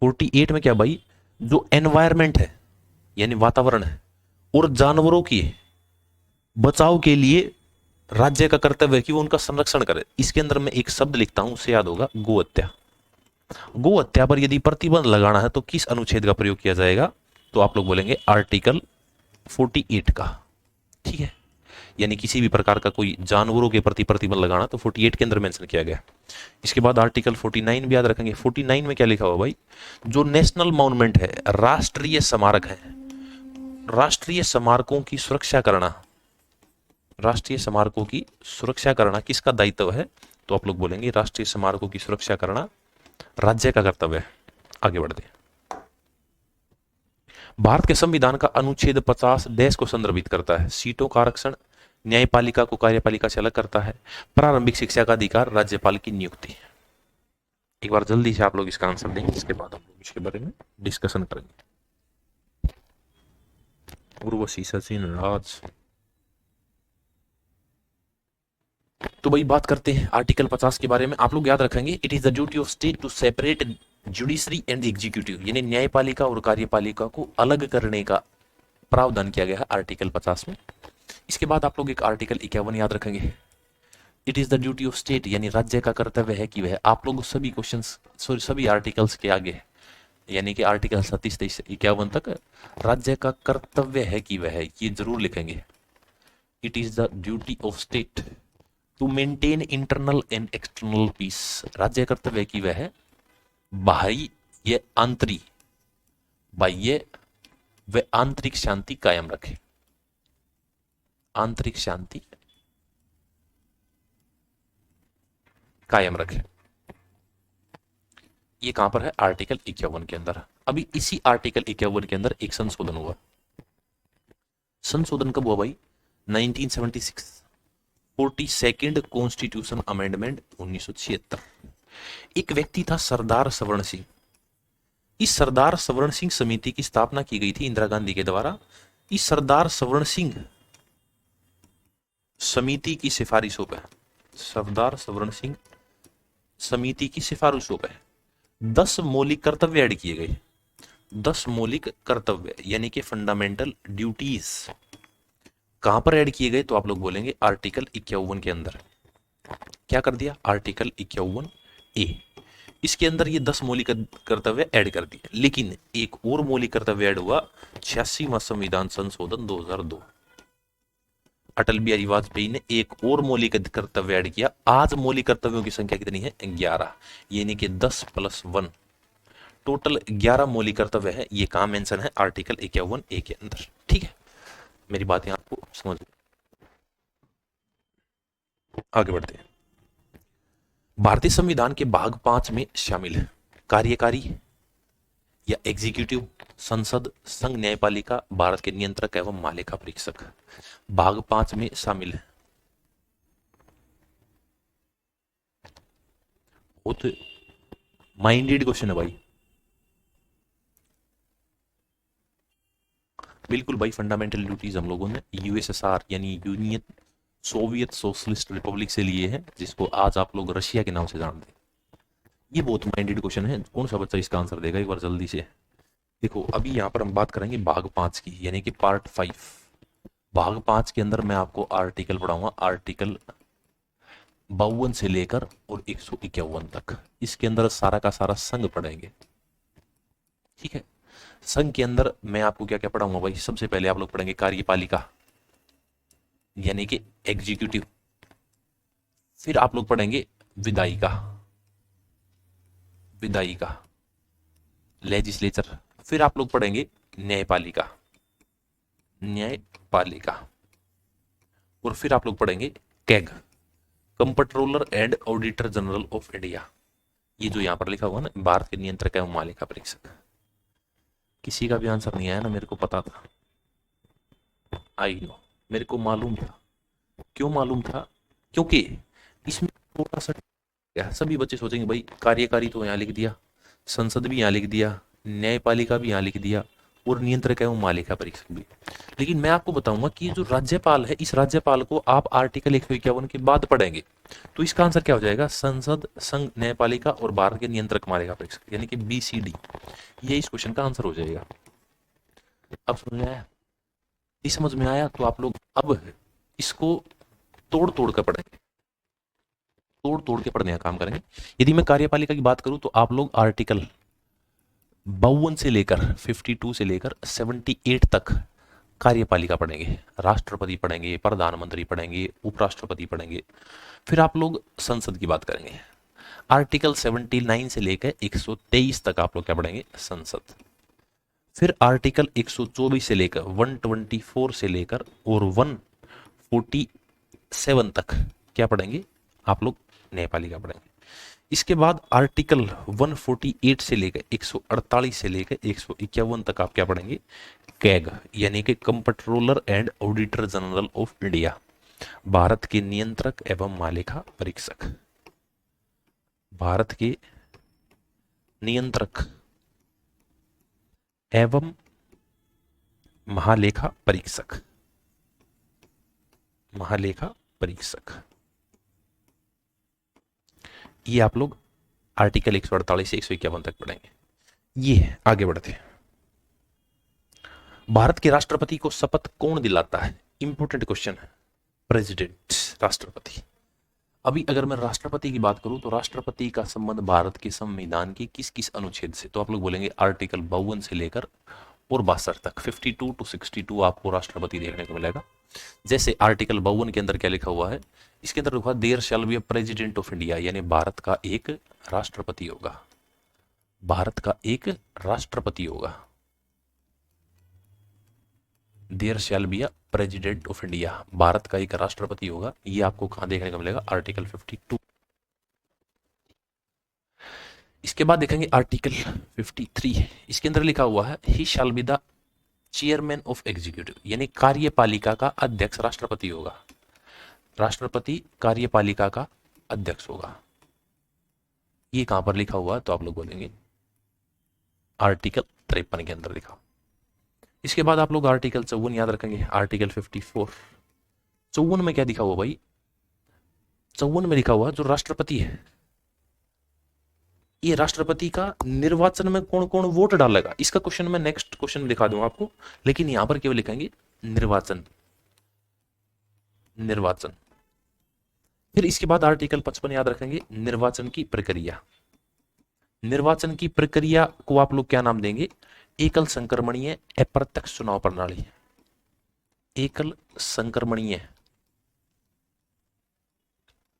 48 में क्या भाई, जो एनवायरमेंट है यानी वातावरण है और जानवरों की बचाव के लिए राज्य का कर्तव्य है कि वो उनका संरक्षण करे। इसके अंदर मैं एक शब्द लिखता हूं, उससे याद होगा, गो हत्या। गो हत्या पर यदि प्रतिबंध लगाना है तो किस अनुच्छेद का प्रयोग किया जाएगा, तो आप लोग बोलेंगे आर्टिकल 48 का, ठीक है। यानी किसी भी प्रकार का कोई जानवरों के प्रति प्रतिबंध लगाना तो 48 के अंदर मेंशन किया गया। इसके बाद आर्टिकल 49 भी याद रखेंगे। 49 में क्या लिखा हुआ भाई, जो नेशनल मॉन्यूमेंट है, राष्ट्रीय स्मारक है, राष्ट्रीय स्मारकों की सुरक्षा करना, राष्ट्रीय स्मारकों की सुरक्षा करना किसका दायित्व है, तो आप लोग बोलेंगे राष्ट्रीय स्मारकों की सुरक्षा करना राज्य का कर्तव्य है। आगे बढ़ते हैं। भारत के संविधान का अनुच्छेद 50 देश को संदर्भित करता है। सीटों का आरक्षण न्यायपालिका को कार्यपालिका से अलग करता है। प्रारंभिक शिक्षा का अधिकार, राज्यपाल की नियुक्ति। एक बार जल्दी से आप लोग इसका आंसर देंगे, इसके बाद हम लोग इसके बारे में डिस्कशन करेंगे। उर्वशी, सचिन, राज। तो भाई बात करते हैं आर्टिकल 50 के बारे में। आप लोग याद रखेंगे, it is the duty of state to separate judiciary and executive, यानी न्यायपालिका और कार्यपालिका को अलग करने का प्रावधान किया गया है आर्टिकल 50 में। इसके बाद आप लोग एक आर्टिकल 51 याद रखेंगे। It is the duty of state, यानी राज्य का कर्तव्य है कि वह, आप लोग सभी क्वेश्चंस सभी आर्टिकल्स के आगे, यानी कि आर्टिकल 37, 23, 51 तक राज्य का कर्तव्य है कि वह, ये जरूर लिखेंगे। It is the duty of state to maintain internal and external peace, राज्य कर्तव्य की वह है बाह्य आंतरिक, बाह्य व आंतरिक शांति कायम रखे, आंतरिक शांति कायम रखे। ये कहां पर है, आर्टिकल 51 के अंदर। अभी इसी आर्टिकल 51 के अंदर एक संशोधन हुआ। संशोधन कब हुआ भाई, 1976, 42nd कॉन्स्टिट्यूशन अमेंडमेंट 1976। एक व्यक्ति था सरदार सवर्ण सिंह। इस सरदार सवर्ण सिंह समिति की स्थापना की गई थी इंदिरा गांधी के द्वारा। इस सरदार सवर्ण सिंह समिति की सिफारिशों पर, सरदार सवर्ण सिंह समिति की सिफारिशों पर 10 मौलिक कर्तव्य ऐड किए गए। 10 मौलिक कर्तव्य यानी कि फंडामेंटल ड्यूटीज कहां पर ऐड किए गए, तो आप लोग बोलेंगे आर्टिकल 51 के अंदर। क्या कर दिया, आर्टिकल 51A, इसके अंदर ये 10 मौलिक कर्तव्य ऐड कर दिए। लेकिन एक और मौलिक कर्तव्य ऐड हुआ, 86वां संविधान संशोधन 2002। अटल बिहारी वाजपेयी ने एक और मौलिक कर्तव्य ऐड किया। आज मौलिक कर्तव्यों की संख्या कितनी है, 11, यानी कि 10 + 1, टोटल 11 मौलिक कर्तव्य है, ये कहाँ मेंशन है? आर्टिकल 51A के अंदर। ठीक है, मेरी बात यहाँ आपको समझ में? आगे बढ़ते हैं। भारतीय संविधान के भाग 5 में शामिल है कार्यकारी या एग्जीक्यूटिव, संसद, संघ न्यायपालिका, भारत के नियंत्रक एवं महालेखा परीक्षक। भाग 5 में शामिल है। बहुत माइंडेड क्वेश्चन है भाई, बिल्कुल भाई। फंडामेंटल ड्यूटीज हम लोगों ने यूएसएसआर यानी यूनियन सोवियत सोशलिस्ट रिपब्लिक से लिए हैं, जिसको आज आप लोग रशिया के नाम से जानते हैं। ये बहुत माइंडेड क्वेश्चन है, कौन सा बच्चा इसका आंसर देगा एक बार जल्दी से? देखो अभी यहाँ पर हम बात करेंगे भाग 5 की, यानी कि पार्ट 5। भाग 5 के अंदर मैं आपको आर्टिकल पढ़ाऊंगा, आर्टिकल 52 से लेकर और 151 तक। इसके अंदर सारा का सारा संघ पढ़ेंगे। ठीक है, संघ के अंदर मैं आपको क्या क्या पढ़ाऊंगा भाई? सबसे पहले आप लोग पढ़ेंगे कार्यपालिका यानी कि एग्जीक्यूटिव, फिर आप लोग पढ़ेंगे विधायिका, विधायिका लेजिस्लेचर, फिर आप लोग पढ़ेंगे न्यायपालिका, न्यायपालिका, और फिर आप लोग पढ़ेंगे CAG, controller and auditor general of India. ये जो यहां पर लिखा हुआ ना, भारत के नियंत्रक एवं महालेखा परीक्षक। किसी का भी आंसर नहीं आया ना, मेरे को पता था, आई नो, मेरे को मालूम था। क्यों मालूम था? क्योंकि इसमें थोड़ा सा सभी बच्चे सोचेंगे भाई कार्यकारी तो यहाँ लिख दिया, संसद भी यहाँ लिख दिया, न्यायपालिका भी यहाँ लिख दिया, और नियंत्रक एवं महालेखा परीक्षक भी। लेकिन मैं आपको बताऊंगा कि ये जो राज्यपाल है, इस राज्यपाल को आप आर्टिकल 151 के बाद पढ़ेंगे, तो इसका आंसर क्या हो जाएगा? संसद, संघ, न्यायपालिका और भारत के नियंत्रक महालेखा परीक्षक, यानी कि BCD। ये इस क्वेश्चन का आंसर हो जाएगा। अब समझ में आया? इस समझ में आया तो आप लोग अब इसको तोड़ तोड़ कर पढ़ेंगे, तोड़ तोड़ के पढ़ने का काम करेंगे। यदि मैं कार्यपालिका की बात करूं तो आप लोग आर्टिकल 52 से लेकर 52 से लेकर 78 तक कार्यपालिका पढ़ेंगे। राष्ट्रपति पढ़ेंगे, प्रधानमंत्री पढ़ेंगे, उपराष्ट्रपति पढ़ेंगे। फिर आप लोग संसद की बात करेंगे। आर्टिकल 79 से लेकर 123 तक आप लोग क्या पढ़ेंगे? संसद। फिर आर्टिकल 124 से लेकर 124 से लेकर और 147 तक क्या पढ़ेंगे? आप लोग न्यायपालिका पढ़ेंगे। इसके बाद आर्टिकल 148 से लेकर 148 से लेकर 151 तक आप क्या पढ़ेंगे? कैग यानी कि controller and auditor general of India, Bharat के नियंत्रक एवं महालेखा परीक्षक, भारत के नियंत्रक एवं महालेखा परीक्षक, महालेखा परीक्षक। ये आप लोग आर्टिकल 148 से 151 तक पढ़ेंगे। ये आगे बढ़ते हैं। भारत के राष्ट्रपति को शपथ कौन दिलाता है? इंपॉर्टेंट क्वेश्चन है। प्रेसिडेंट, राष्ट्रपति। अभी अगर मैं राष्ट्रपति की बात करूं तो राष्ट्रपति का संबंध भारत के संविधान के किस किस अनुच्छेद से? तो आप लोग बोलेंगे आर्टिकल 52 से लेकर और 62 तक, 52 to 62 आपको राष्ट्रपति देखने को मिलेगा। जैसे आर्टिकल 52 के अंदर क्या लिखा हुआ है? इसके अंदर लिखा there shall be a president of India, यानी भारत का एक राष्ट्रपति होगा, भारत का एक राष्ट्रपति होगा। There shall be a president of India, Bharat का एक राष्ट्रपति होगा। ये आपको कहां देखने को मिलेगा? आर्टिकल 52। इसके बाद देखेंगे आर्टिकल 53। इसके अंदर लिखा हुआ है he shall be the chairman of executive, यानी कार्यपालिका का अध्यक्ष राष्ट्रपति होगा। राष्ट्रपति कार्यपालिका का अध्यक्ष होगा। ये कहां पर लिखा हुआ है? तो आप लोग बोलेंगे आर्टिकल 53 के अंदर लिखा। इसके बाद आप लोग आर्टिकल 54 याद रखेंगे। आर्टिकल 54, 54 में क्या लिखा हुआ भाई? 54 में लिखा हुआ जो राष्ट्रपति है, ये राष्ट्रपति का निर्वाचन में कौन कौन वोट डालेगा, इसका क्वेश्चन मैं नेक्स्ट क्वेश्चन में दिखा दूंगा आपको, लेकिन यहां पर केवल लिखेंगे निर्वाचन, निर्वाचन। फिर इसके बाद आर्टिकल 55 याद रखेंगे, निर्वाचन की प्रक्रिया। निर्वाचन की प्रक्रिया को आप लोग क्या नाम देंगे? एकल संक्रमणीय अप्रत्यक्ष चुनाव प्रणाली, एकल संक्रमणीय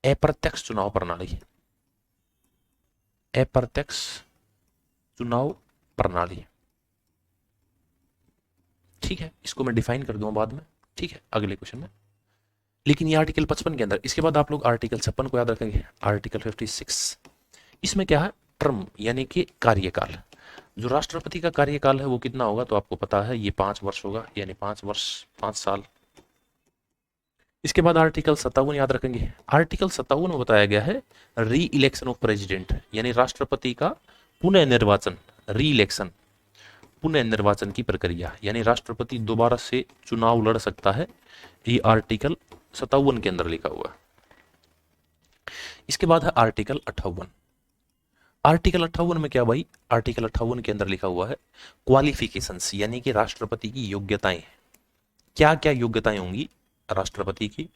अप्रत्यक्ष चुनाव प्रणाली, अप्रत्यक्ष चुनाव प्रणाली। ठीक है, इसको मैं डिफाइन कर दूंगा बाद में, ठीक है, अगले क्वेश्चन में। लेकिन ये आर्टिकल 55 के अंदर, इसके बाद आप लोग आर्टिकल 56 को याद रखेंगे। आर्टिकल 56, इसमें क्या है, टर्म यानी कि कार्यकाल। जो राष्ट्रपति का कार्यकाल है वो कितना होगा, तो आपको पता है ये 5 वर्ष होगा, यानी 5 वर्ष 5 साल। इसके बाद आर्टिकल 57 याद रखेंगे। आर्टिकल 57 में बताया गया है री इलेक्शन ऑफ प्रेसिडेंट, यानी राष्ट्रपति का पुनः निर्वाचन, री इलेक्शन, पुनः निर्वाचन की प्रक्रिया, यानी राष्ट्रपति दोबारा से चुनाव लड़ सकता है। ये आर्टिकल 57 के अंदर लिखा हुआ है। इसके बाद है आर्टिकल 58। आर्टिकल 58 में क्या भाई, आर्टिकल 58 के अंदर लिखा हुआ है क्वालिफिकेशंस, यानी कि राष्ट्रपति की योग्यताएं। क्या क्या योग्यताएं होंगी राष्ट्रपति की,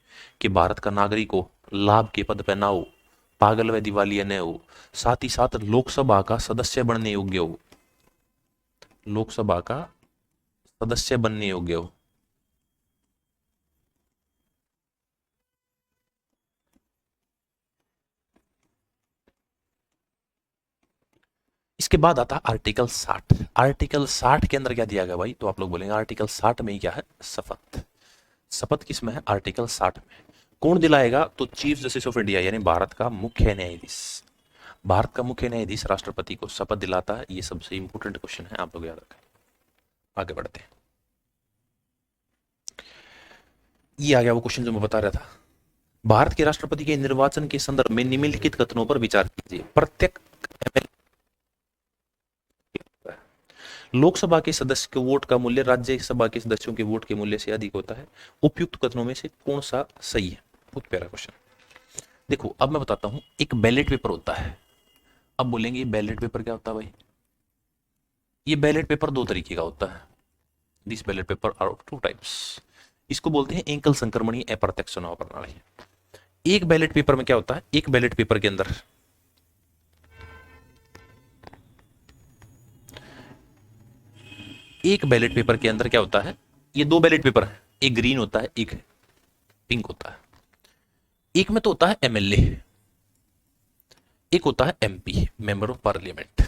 कि भारत का नागरिक हो, लाभ के पद पर ना हो, पागल व दिवालिया न हो, साथ ही साथ लोकसभा का सदस्य बनने योग्य हो, लोकसभा का सदस्य बनने योग्य हो। इसके बाद आता है आर्टिकल 60। आर्टिकल 60 के अंदर क्या दिया गया भाई, तो आप लोग बोलेंगे आर्टिकल 60 में क्या है, शपथ। शपथ किस में है, आर्टिकल 60 में। कौन दिलाएगा, तो चीफ जस्टिस ऑफ इंडिया, यानी भारत का मुख्य न्यायाधीश। भारत का मुख्य न्यायाधीश राष्ट्रपति को शपथ दिलाता है। ये सबसे इंपॉर्टेंट क्वेश्चन है, आप लोग याद रखें। आगे बढ़ते हैं। ये आ गया वो क्वेश्चन जो मैं बता रहा था। भारत के राष्ट्रपति के निर्वाचन के संदर्भ में निम्नलिखित कथनों पर विचार कीजिए। प्रत्येक लोकसभा के सदस्य के वोट का मूल्य राज्यसभा के सदस्यों के वोट के मूल्य से अधिक होता है। उपयुक्त कथनों में से कौन सा सही है। बहुत प्यारा क्वेश्चन। देखो अब मैं बताता हूं, एक बैलेट पेपर होता है। अब बोलेंगे बैलेट पेपर क्या होता है भाई, ये बैलेट पेपर दो तरीके का होता है। This ballot paper are of two types. इसको बोलते हैं एकल संक्रमणीय अप्रत्यक्ष चुनाव प्रणाली। एक बैलेट पेपर में क्या होता है, एक बैलेट पेपर के अंदर एक बैलेट पेपर के अंदर क्या होता है, ये दो बैलेट पेपर है, एक ग्रीन होता है, एक पिंक होता है। एक में तो होता है एमएलए, एक होता है एमपी, मेंबर ऑफ पार्लियामेंट।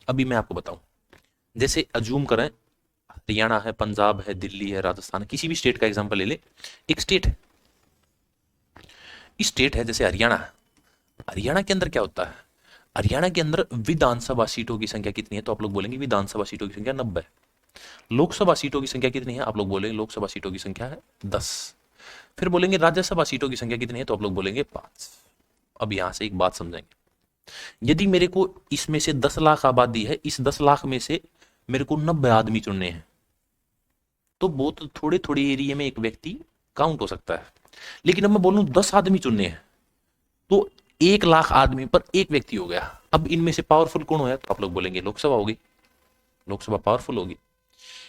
अभी मैं आपको बताऊं, जैसे अज्यूम करें हरियाणा है, पंजाब है, दिल्ली है, राजस्थान, किसी भी स्टेट का एग्जांपल ले ले। एक स्टेट है, स्टेट है जैसे हरियाणा। हरियाणा के अंदर क्या होता है, हरियाणा के अंदर विधानसभा सीटों की संख्या कितनी है, तो आप लोग बोलेंगे विधानसभा सीटों की संख्या 90। लोकसभा सीटों की संख्या कितनी है, आप लोग बोलेंगे लोकसभा सीटों की संख्या है 10। फिर बोलेंगे राज्यसभा सीटों की संख्या कितनी है, तो आप लोग बोलेंगे 5। अब यहां से एक बात समझेंगे, यदि मेरे को इसमें से 10 लाख आबादी है, इस 10 लाख में से मेरे को 90 आदमी चुनने हैं, तो बहुत थोड़े थोड़े एरिया में एक व्यक्ति काउंट हो सकता है। लेकिन अब मैं बोलूं 10 आदमी चुनने हैं, तो 1 लाख आदमी पर एक व्यक्ति हो गया। अब इनमें से पावरफुल कौन होगा, तो आप लोग बोलेंगे लोकसभा होगी, लोकसभा पावरफुल होगी।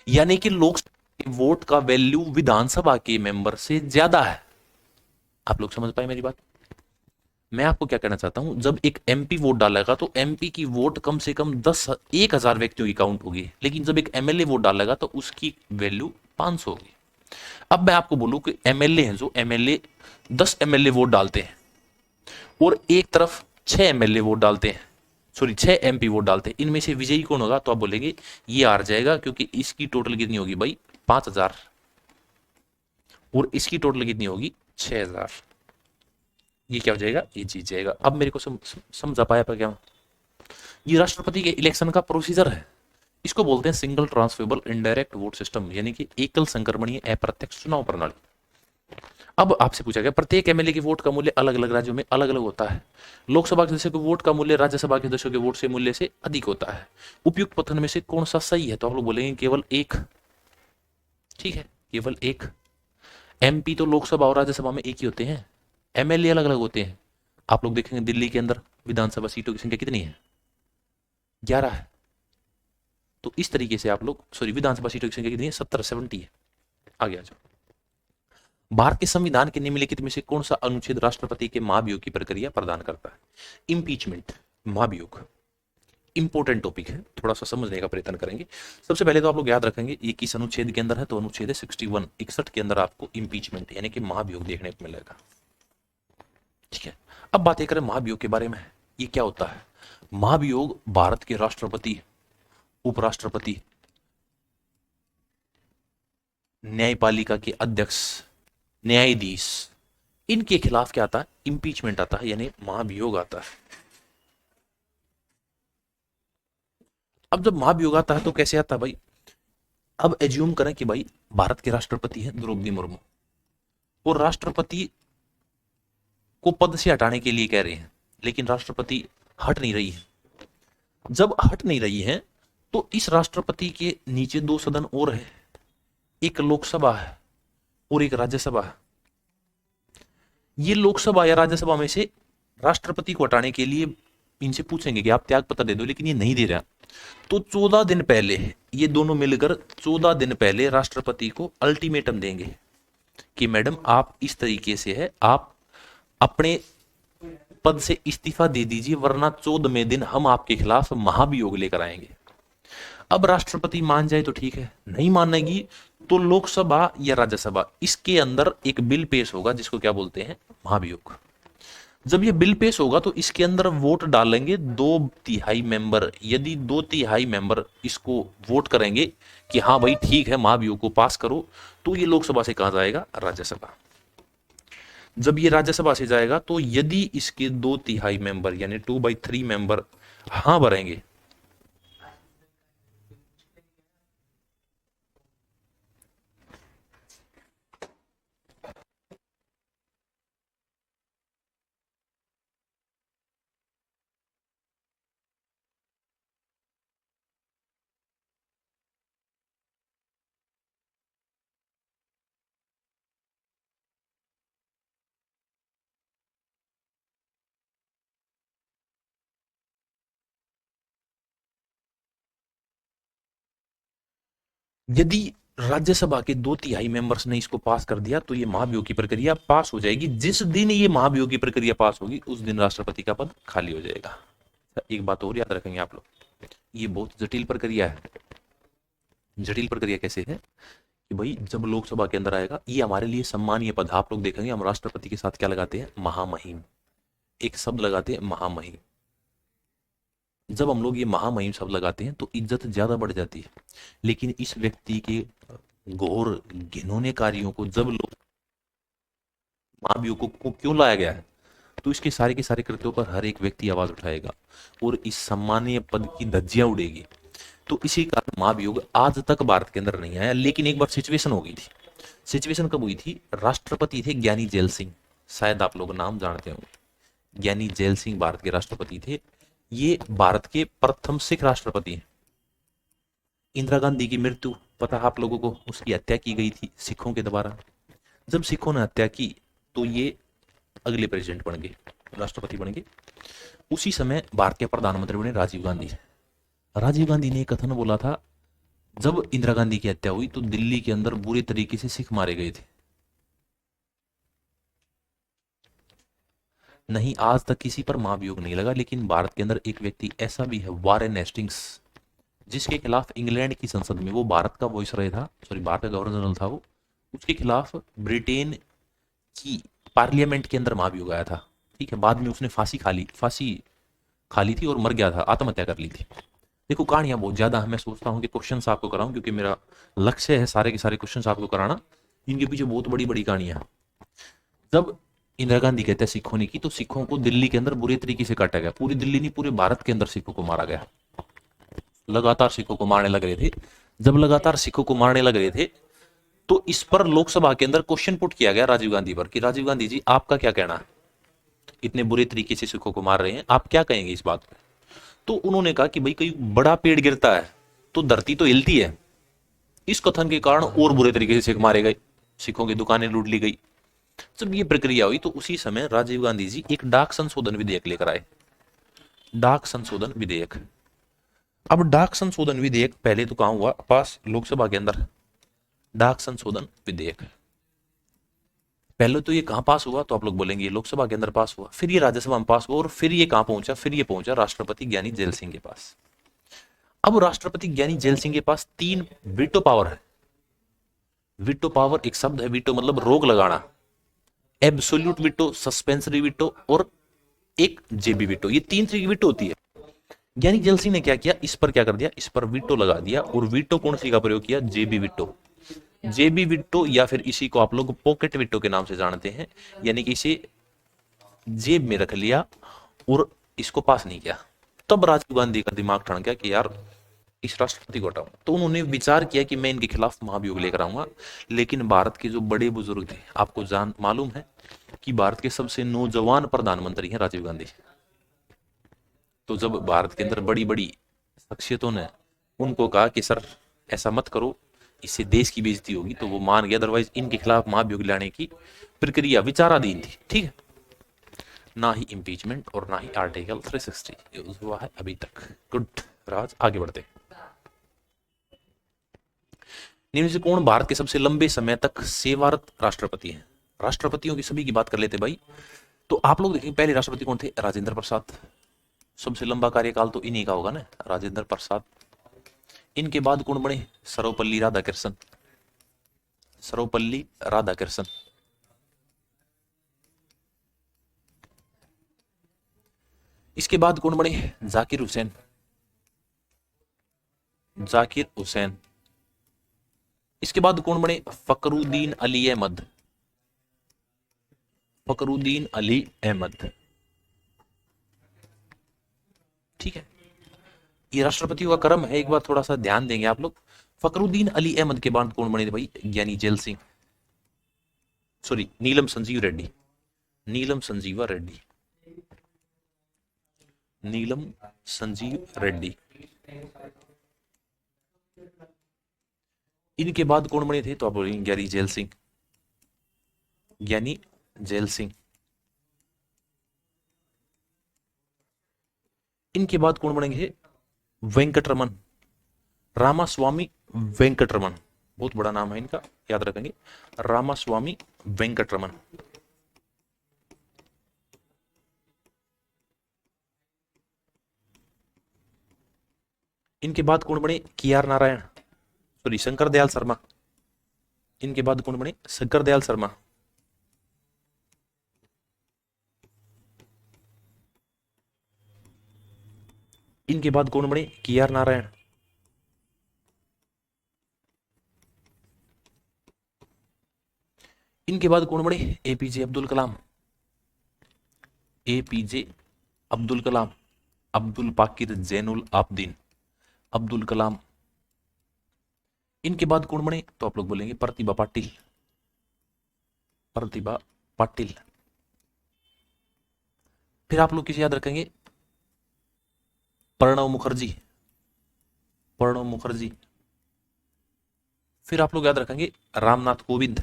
यानी कि लोकसभा वोट का वैल्यू विधानसभा के मेंबर से ज्यादा है। आप लोग समझ पाए मेरी बात। मैं आपको क्या कहना चाहता हूं, जब एक एमपी वोट डालेगा तो एमपी की वोट कम से कम 10,000 व्यक्तियों की काउंट होगी, लेकिन जब एक एमएलए वोट डालेगा तो उसकी वैल्यू 500 होगी। अब मैं आपको बोलूं कि एमएलए हैं, जो एमएलए 10 एमएलए वोट डालते हैं और एक तरफ 6 एमएलए वोट डालते हैं, सॉरी 6 एमपी वोट डालते हैं, इनमें से विजयी कौन होगा, तो आप बोलेंगे ये हार जाएगा, क्योंकि इसकी टोटल कितनी होगी भाई 5,000 और इसकी टोटल कितनी होगी 6,000। ये क्या हो जाएगा, ये जीत जाएगा। अब मेरे को समझा पाया पर क्या, ये राष्ट्रपति के इलेक्शन का प्रोसीजर है। इसको बोलते हैं single transferable indirect vote system, यानी कि एकल संक्रमणीय अप्रत्यक्ष चुनाव प्रणाली। अब आपसे पूछा गया प्रत्येक एमएलए के वोट का मूल्य अलग अलग राज्यों में अलग अलग होता है। लोकसभा के सदस्य के वोट का मूल्य राज्यसभा के सदस्यों के वोट से मूल्य से अधिक होता है। उपयुक्त कथन में से कौन सा सही है, तो आप लोग बोलेंगे केवल एक। ठीक है, केवल एक। एमपी तो लोकसभा और राज्यसभा में एक ही होते हैं, एमएलए अलग अलग होते हैं। आप लोग देखेंगे दिल्ली के अंदर विधानसभा सीटों की संख्या कितनी है, 11 है। तो इस तरीके से आप लोग, सॉरी विधानसभा सीटों की संख्या कितनी है, 70 है। आगे आ जाओ। भारत के संविधान के निम्नलिखित में से कौन सा अनुच्छेद राष्ट्रपति के महाभियोग की प्रक्रिया प्रदान करता है। इम्पीचमेंट, महाभियोग, इंपॉर्टेंट टॉपिक है, थोड़ा सा समझने का प्रयत्न करेंगे। सबसे पहले तो आप लोग याद रखेंगे ये किस अनुच्छेद के अंदर है, तो अनुच्छेद 61 61 के अंदर आपको इम्पीचमेंट यानी कि महाभियोग देखने को मिलेगा। ठीक है, अब बातें करें महाभियोग के बारे में, ये क्या होता है। महाभियोग भारत के राष्ट्रपति, उपराष्ट्रपति, न्यायपालिका के अध्यक्ष, न्यायाधीश, इनके खिलाफ क्या आता है? इंपीचमेंट आता है, यानी महाभियोग आता है। अब जब महाभियोग आता है तो कैसे आता है भाई? अब एज्यूम करें कि भाई भारत के राष्ट्रपति हैं द्रौपदी मुर्मू, और राष्ट्रपति को पद से हटाने के लिए कह रहे हैं, लेकिन राष्ट्रपति हट नहीं रही है। जब हट नहीं रही है तो इस राष्ट्रपति के नीचे दो सदन और है, एक लोकसभा है और एक राज्यसभा है। ये लोकसभा या राज्यसभा में से राष्ट्रपति को हटाने के लिए इनसे पूछेंगे कि आप त्यागपत्र दे दो, लेकिन ये नहीं दे रहा। तो 14 दिन पहले ये दोनों मिलकर 14 दिन पहले राष्ट्रपति को अल्टीमेटम देंगे कि मैडम आप इस तरीके से है, आप अपने पद से इस्तीफा दे दीजिए, वरना 14वें दिन हम आपके खिलाफ महाभियोग लेकर आएंगे। अब राष्ट्रपति मान जाए तो ठीक है, नहीं मानेगी तो लोकसभा या राज्यसभा इसके अंदर एक बिल पेश होगा जिसको क्या बोलते हैं? महाभियोग। जब ये बिल पेश होगा तो इसके अंदर वोट डालेंगे 2/3 मेंबर। यदि 2/3 मेंबर इसको वोट करेंगे कि हाँ भाई ठीक है महाभियोग को पास करो, तो ये लोकसभा से कहा जाएगा राज्यसभा। जब ये राज्यसभा से जाएगा तो यदि इसके 2/3 मेंबर यानी 2/3 मेंबर हाँ भरेंगे, यदि राज्यसभा के 2/3 मेंबर्स ने इसको पास कर दिया तो ये महाभियोग की प्रक्रिया पास हो जाएगी। जिस दिन ये महाभियोग की प्रक्रिया पास होगी उस दिन राष्ट्रपति का पद खाली हो जाएगा। एक बात और याद रखेंगे आप लोग, ये बहुत जटिल प्रक्रिया है। जटिल प्रक्रिया कैसे है कि भाई जब लोकसभा के अंदर आएगा, ये हमारे लिए सम्मानीय पद। आप लोग देखेंगे हम राष्ट्रपति के साथ क्या लगाते हैं? महामहिम, एक शब्द लगाते हैं महामहिम। जब हम लोग ये महामहिम शब्द लगाते हैं तो इज्जत ज्यादा बढ़ जाती है। लेकिन इस व्यक्ति के घोर घिनौने कार्यों को जब लोग महाभियोग को क्यों लाया गया है, तो इसके सारे के सारे कृत्यों पर हर एक व्यक्ति आवाज उठाएगा और इस सम्मानीय पद की धज्जियां उड़ेगी। तो इसी कारण महाभियोग आज तक भारत के अंदर नहीं आया। लेकिन एक बार सिचुएशन हो गई थी। सिचुएशन कब हुई थी? राष्ट्रपति थे ज्ञानी जेल सिंह, शायद आप लोग नाम जानते होंगे। ज्ञानी जेल सिंह भारत के राष्ट्रपति थे। ये भारत के प्रथम सिख राष्ट्रपति हैं। इंदिरा गांधी की मृत्यु पता है आप लोगों को? उसकी हत्या की गई थी सिखों के द्वारा। जब सिखों ने हत्या की तो ये अगले प्रेसिडेंट बन गए, राष्ट्रपति बन गए। उसी समय भारत के प्रधानमंत्री बने राजीव गांधी। राजीव गांधी ने एक कथन बोला था, जब इंदिरा गांधी की हत्या हुई तो दिल्ली के अंदर बुरे तरीके से सिख मारे गए थे। नहीं, आज तक किसी पर महाभियोग नहीं लगा। लेकिन भारत के अंदर एक व्यक्ति ऐसा भी है, वारेन हेस्टिंग्स, जिसके खिलाफ इंग्लैंड की संसद में, वो भारत का वॉइस रहे था, सॉरी भारत का गवर्नर जनरल था वो, उसके खिलाफ ब्रिटेन की पार्लियामेंट के अंदर महाभियोग आया था। ठीक है, बाद में उसने फांसी खा ली थी और मर गया था, आत्महत्या कर ली थी। देखो कहानियां बहुत ज्यादा है। मैं सोचता हूँ कि क्वेश्चंस आपको कराऊं, क्योंकि मेरा लक्ष्य है सारे के सारे क्वेश्चंस आपको कराना। इनके पीछे बहुत बड़ी बड़ी कहानियां हैं। जब इंदिरा गांधी कहते हैं सिखों ने की, तो सिखों को दिल्ली के अंदर बुरे तरीके से काटा गया। पूरी दिल्ली नहीं, पूरे भारत के अंदर सिखों को मारा गया। लगातार सिखों को मारने लग रहे थे। जब लगातार सिखों को मारने लग रहे थे तो इस पर लोकसभा के अंदर क्वेश्चन पुट किया गया राजीव गांधी पर कि राजीव गांधी जी आपका क्या कहना है, इतने बुरे तरीके से सिखों को मार रहे हैं, आप क्या कहेंगे इस बात पर? तो उन्होंने कहा कि भाई कोई बड़ा पेड़ गिरता है तो धरती तो हिलती है। इस कथन के कारण और बुरे तरीके से सिख मारे गए, सिखों की दुकानें लूट ली गई। जब ये प्रक्रिया हुई तो उसी समय राजीव गांधी जी एक डाक संशोधन विधेयक लेकर आए। डाक संशोधन विधेयक। अब डाक संशोधन विधेयक पहले तो कहां हुआ पास? लोकसभा के अंदर। डाक संशोधन विधेयक पहले तो ये कहां पास हुआ? तो आप लोग बोलेंगे ये लोकसभा के अंदर पास हुआ, फिर ये राज्यसभा में पास हुआ, और फिर ये कहां पहुंचा? फिर ये पहुंचा राष्ट्रपति ज्ञानी जेल सिंह के पास। अब राष्ट्रपति ज्ञानी जेल सिंह के पास 3 वीटो पावर है। वीटो पावर एक शब्द है, वीटो मतलब रोक लगाना, एब्सोल्यूट वीटो, सस्पेंसरी वीटो और एक जेबी वीटो। ये 3 तरह की वीटो होती है। ज्ञानी जैल सिंह ने क्या किया, इस पर क्या कर दिया, इस पर वीटो लगा दिया। और वीटो कौन सी का प्रयोग किया, जेबी विटो। जेबी विटो या फिर इसी को आप लोग पॉकेट विटो के नाम से जानते हैं, यानी कि इसे जेब में रख लिया और इसको पास नहीं किया। तब राजीव गांधी का दिमाग ठन गया कि यार इस राष्ट्रपति को हटाऊं। तो उन्होंने विचार किया कि मैं इनके खिलाफ महाभियोग लेकर आऊंगा। लेकिन भारत के जो बड़े बुजुर्ग थे, आपको जान मालूम है कि भारत के सबसे नौजवान प्रधानमंत्री हैं राजीव गांधी। तो जब भारत के अंदर बड़ी बड़ी शख्सियतों ने उनको कहा कि सर ऐसा मत करो, इससे देश की बेइज्जती होगी, तो वो मान गया। अदरवाइज इनके खिलाफ महाभियोग लाने की प्रक्रिया विचाराधीन थी, ठीक है। ना ही इम्पीचमेंट और ना ही आर्टिकल 360 यूज हुआ है अभी तक। गुड राज, आगे बढ़ते हैं। निम्न से कौन भारत के सबसे लंबे समय तक सेवारत राष्ट्रपति हैं। राष्ट्रपतियों की सभी की बात कर लेते भाई। तो आप लोग देखेंगे पहले राष्ट्रपति कौन थे, राजेंद्र प्रसाद। सबसे लंबा कार्यकाल तो इन्हीं का होगा ना, राजेंद्र प्रसाद। इनके बाद कौन बने, सर्वपल्ली राधाकृष्णन। सर्वपल्ली राधाकृष्णन। इसके बाद कौन बने, जाकिर हुसैन। जाकिर हुसैन। इसके बाद कौन बने, फकरुद्दीन अली अहमद। फकरुद्दीन अली अहमद, ठीक है। ये राष्ट्रपतियों का क्रम है, एक बार थोड़ा सा ध्यान देंगे आप लोग। फकरुद्दीन अली अहमद के बाद कौन बने थे भाई, ज्ञानी जैल सिंह, सॉरी नीलम संजीव रेड्डी। नीलम संजीवा रेड्डी। नीलम संजीव रेड्डी। इनके बाद कौन बने थे, तो आप बोलेंगे ज्ञानी जैल सिंह। ज्ञानी जैल सिंह। इनके बाद कौन बनेंगे, वेंकटरमन। रामास्वामी वेंकटरमन, बहुत बड़ा नाम है इनका, याद रखेंगे, रामास्वामी वेंकटरमन। इनके बाद कौन बने, KR नारायण, सॉरी शंकर दयाल शर्मा। इनके बाद कौन बने, शंकर दयाल शर्मा। इनके बाद कौन बने, KR नारायण। इनके बाद कौन बने, APJ अब्दुल कलाम। APJ अब्दुल कलाम। अब्दुल पाकिर जैनुल आबदीन अब्दुल कलाम। इनके बाद कौन बने, तो आप लोग बोलेंगे प्रतिभा पाटिल। प्रतिभा पाटिल। फिर आप लोग किसे याद रखेंगे, प्रणब मुखर्जी। प्रणब मुखर्जी। फिर आप लोग याद रखेंगे रामनाथ कोविंद।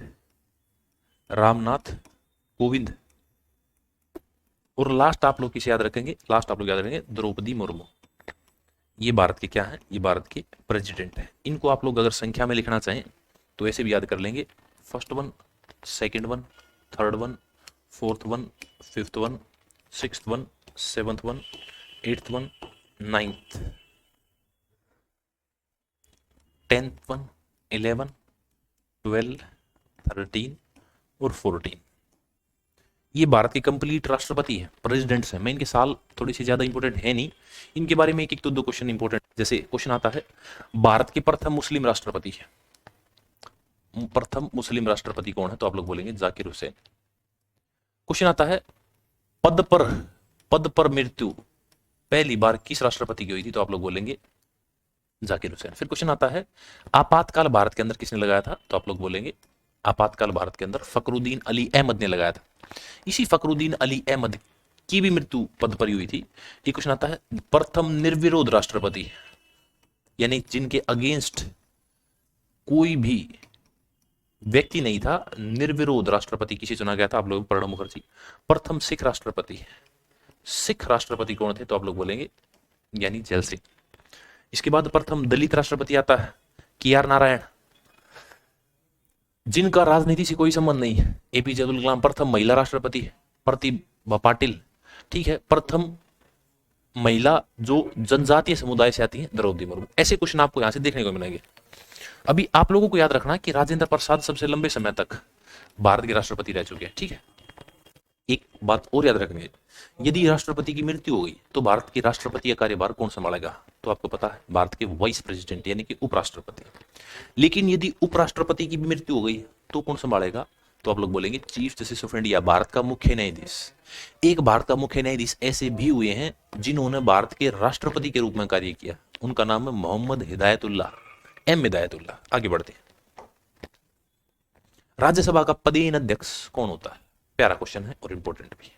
रामनाथ कोविंद। और लास्ट आप लोग किसे याद रखेंगे, लास्ट आप लोग याद रखेंगे द्रौपदी मुर्मू। ये भारत के क्या है, ये भारत के प्रेसिडेंट है। इनको आप लोग अगर संख्या में लिखना चाहें तो ऐसे भी याद कर लेंगे, first one, second one, third one, fourth one, fifth one, sixth one, seventh one, eighth one, ninth, 10th one, 11, 12, 13 और 14। ये भारत के कंप्लीट राष्ट्रपति है, प्रेसिडेंट्स है। मैं इनके साल थोड़ी सी ज्यादा इंपॉर्टेंट है नहीं, इनके बारे में एक एक तो दो क्वेश्चन इंपॉर्टेंट। जैसे क्वेश्चन आता है, भारत के प्रथम मुस्लिम राष्ट्रपति है। प्रथम मुस्लिम राष्ट्रपति कौन है, तो आप लोग बोलेंगे जाकिर हुसैन। क्वेश्चन आता है, पद पर मृत्यु पहली बार किस राष्ट्रपति की हुई थी, तो आप लोग बोलेंगे जाकिर हुसैन। फिर क्वेश्चन आता है, आपातकाल भारत के अंदर किसने लगाया था, तो आप लोग बोलेंगे आपातकाल भारत के अंदर फकरुद्दीन अली अहमद ने लगाया था। इसी फकरुद्दीन अली अहमद की भी मृत्यु पद पर हुई थी। एक क्वेश्चन आता है, प्रथम निर्विरोध राष्ट्रपति, यानी जिनके अगेंस्ट कोई भी व्यक्ति नहीं था, निर्विरोध राष्ट्रपति किसे चुना गया था, आप लोग प्रणब मुखर्जी। प्रथम सिख राष्ट्रपति, सिख राष्ट्रपति कौन थे, तो आप लोग बोलेंगे यानी जैल सिंह। इसके बाद प्रथम दलित राष्ट्रपति आता है, KR नारायण, जिनका राजनीति से कोई संबंध नहीं है। APJ अब्दुल कलाम। प्रथम महिला राष्ट्रपति प्रतिभा पाटिल, ठीक है। प्रथम महिला जो जनजातीय समुदाय से आती है, द्रौपदी मुर्मू। ऐसे क्वेश्चन आपको यहां से देखने को मिलेंगे। अभी आप लोगों को याद रखना कि राजेंद्र प्रसाद सबसे लंबे समय तक भारत के राष्ट्रपति रह चुके हैं, ठीक है। एक बात और याद रखेंगे, यदि राष्ट्रपति की मृत्यु हो गई तो भारत के राष्ट्रपति का कार्यभार कौन संभालेगा? तो आपको पता है भारत के वाइस प्रेसिडेंट यानी कि उपराष्ट्रपति। लेकिन यदि उपराष्ट्रपति की मृत्यु हो गई तो कौन संभालेगा? तो आप लोग बोलेंगे chief justice of India, Bharat का मुख्य न्यायाधीश। एक भारत का मुख्य न्यायाधीश ऐसे भी हुए हैं जिन्होंने भारत के राष्ट्रपति के रूप में कार्य किया, उनका नाम है मोहम्मद हिदायतुल्लाह, एम हिदायतुल्लाह। आगे बढ़ते हैं। राज्यसभा का पदेन अध्यक्ष कौन होता है? प्यारा क्वेश्चन है और इंपॉर्टेंट भी।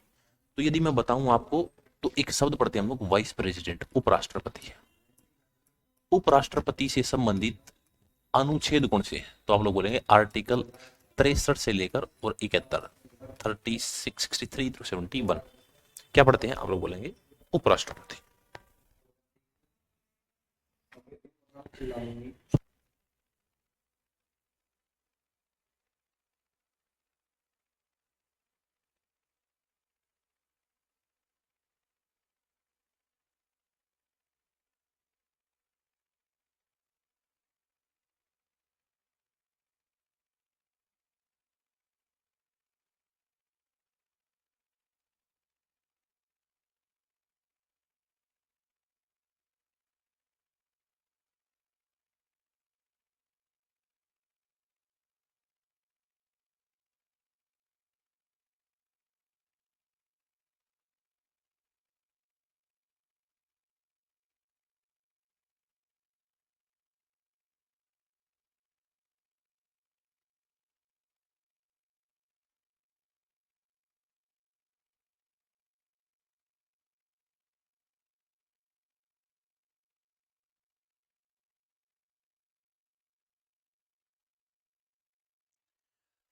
तो यदि मैं बताऊं आपको तो एक शब्द पढ़ते हैं हम लोग, वाइस प्रेसिडेंट, उपराष्ट्रपति। उपराष्ट्रपति से संबंधित अनुच्छेद कौन से हैं? तो आप लोग बोलेंगे आर्टिकल 63 से लेकर और 71, 36, 63 टू 71। क्या पढ़ते हैं? आप लोग बोलेंगे उपराष्ट्रपति।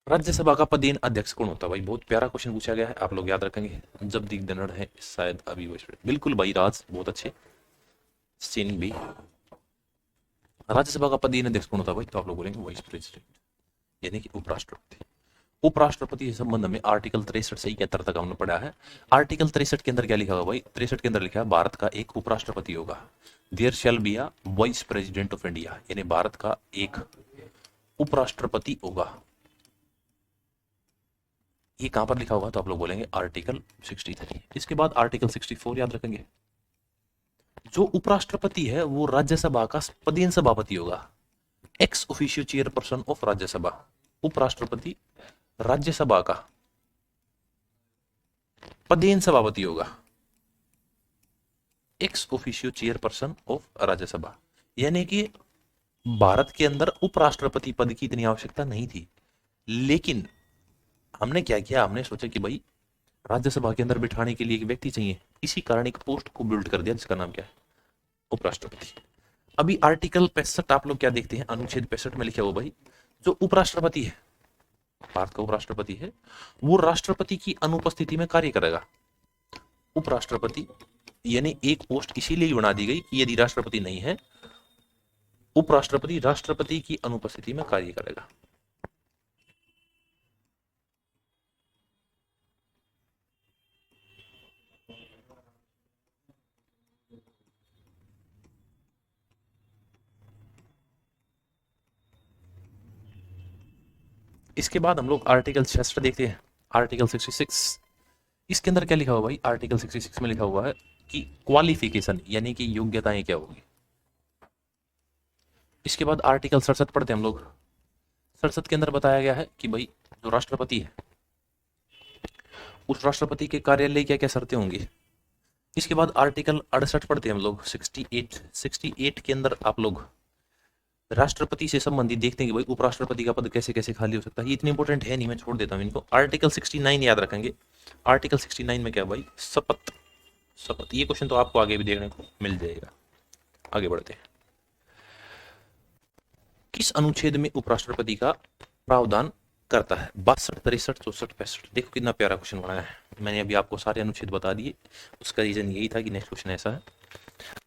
राज्यसभा का पदेन अध्यक्ष कौन होता है? भाई बहुत प्यारा क्वेश्चन पूछा गया है, आप लोग याद रखेंगे। जगदीप धनखड़ है शायद अभी वो, बिल्कुल भाई राज, बहुत अच्छे। सिंह भी। राज्यसभा का पदेन अध्यक्ष कौन होता है भाई? तो आप लोग बोलेंगे वाइस प्रेसिडेंट यानी कि उपराष्ट्रपति। उपराष्ट्रपति के संबंध में आर्टिकल 63 से 71 तक हमने पढ़ा है। आर्टिकल 63 के अंदर क्या लिखा हुआ भाई? 63 के अंदर लिखा है भारत का एक उपराष्ट्रपति होगा, there shall be a vice president of India, यानी भारत का एक उपराष्ट्रपति होगा। ये कहां पर लिखा होगा? तो आप लोग बोलेंगे आर्टिकल 63। इसके बाद आर्टिकल 64 याद रखेंगे। जो उपराष्ट्रपति है वो राज्यसभा का पदेन सभापति होगा, ex officio chairperson of Rajya Sabha. उपराष्ट्रपति राज्यसभा का पदेन सभापति होगा, ex officio chairperson of Rajya Sabha. यानी कि भारत के अंदर उपराष्ट्रपति पद की इतनी आवश्यकता नहीं थी, लेकिन हमने क्या किया, हमने सोचा कि भाई राज्यसभा के अंदर बिठाने के लिए एक व्यक्ति चाहिए, इसी कारण एक पोस्ट को बिल्ड कर दिया जिसका नाम क्या है? उपराष्ट्रपति। अभी आर्टिकल 65 आप लोग क्या देखते हैं? अनुच्छेद 65 में लिखा हुआ भाई जो उपराष्ट्रपति है, भारत का उपराष्ट्रपति है, वो राष्ट्रपति की अनुपस्थिति में कार्य करेगा। उपराष्ट्रपति यानी एक पोस्ट इसीलिए बना दी गई कि यदि राष्ट्रपति नहीं है, उपराष्ट्रपति राष्ट्रपति की अनुपस्थिति में कार्य करेगा। इसके बाद हम लोग आर्टिकल 66 देखते हैं, आर्टिकल 66। इसके अंदर क्या लिखा हुआ भाई? आर्टिकल 66 में लिखा हुआ है कि क्वालिफिकेशन यानी कि योग्यताएं क्या होगी। इसके बाद आर्टिकल 67 पढ़ते हैं हम लोग। 67 के अंदर बताया गया है कि भाई जो राष्ट्रपति है उस राष्ट्रपति के कार्यालय क्या क्या शर्तें होंगी। इसके बाद आर्टिकल 68 पढ़ते हैं हम लोग। 68 के अंदर आप लोग राष्ट्रपति से संबंधित देखते हैं कि भाई उपराष्ट्रपति का पद कैसे कैसे खाली हो सकता है। ये इतनी इंपॉर्टेंट है नहीं, मैं छोड़ देता हूँ इनको। आर्टिकल 69 याद रखेंगे। आर्टिकल 69 में क्या भाई? शपथ। शपथ, ये क्वेश्चन तो आपको आगे भी देखने को मिल जाएगा। आगे बढ़ते हैं। किस अनुच्छेद में उपराष्ट्रपति का प्रावधान करता है? 62, 63, 64, 65। देखो कितना प्यारा क्वेश्चन बनाया है। मैंने अभी आपको सारे अनुच्छेद बता दिए, उसका रीजन यही था कि नेक्स्ट क्वेश्चन ऐसा है।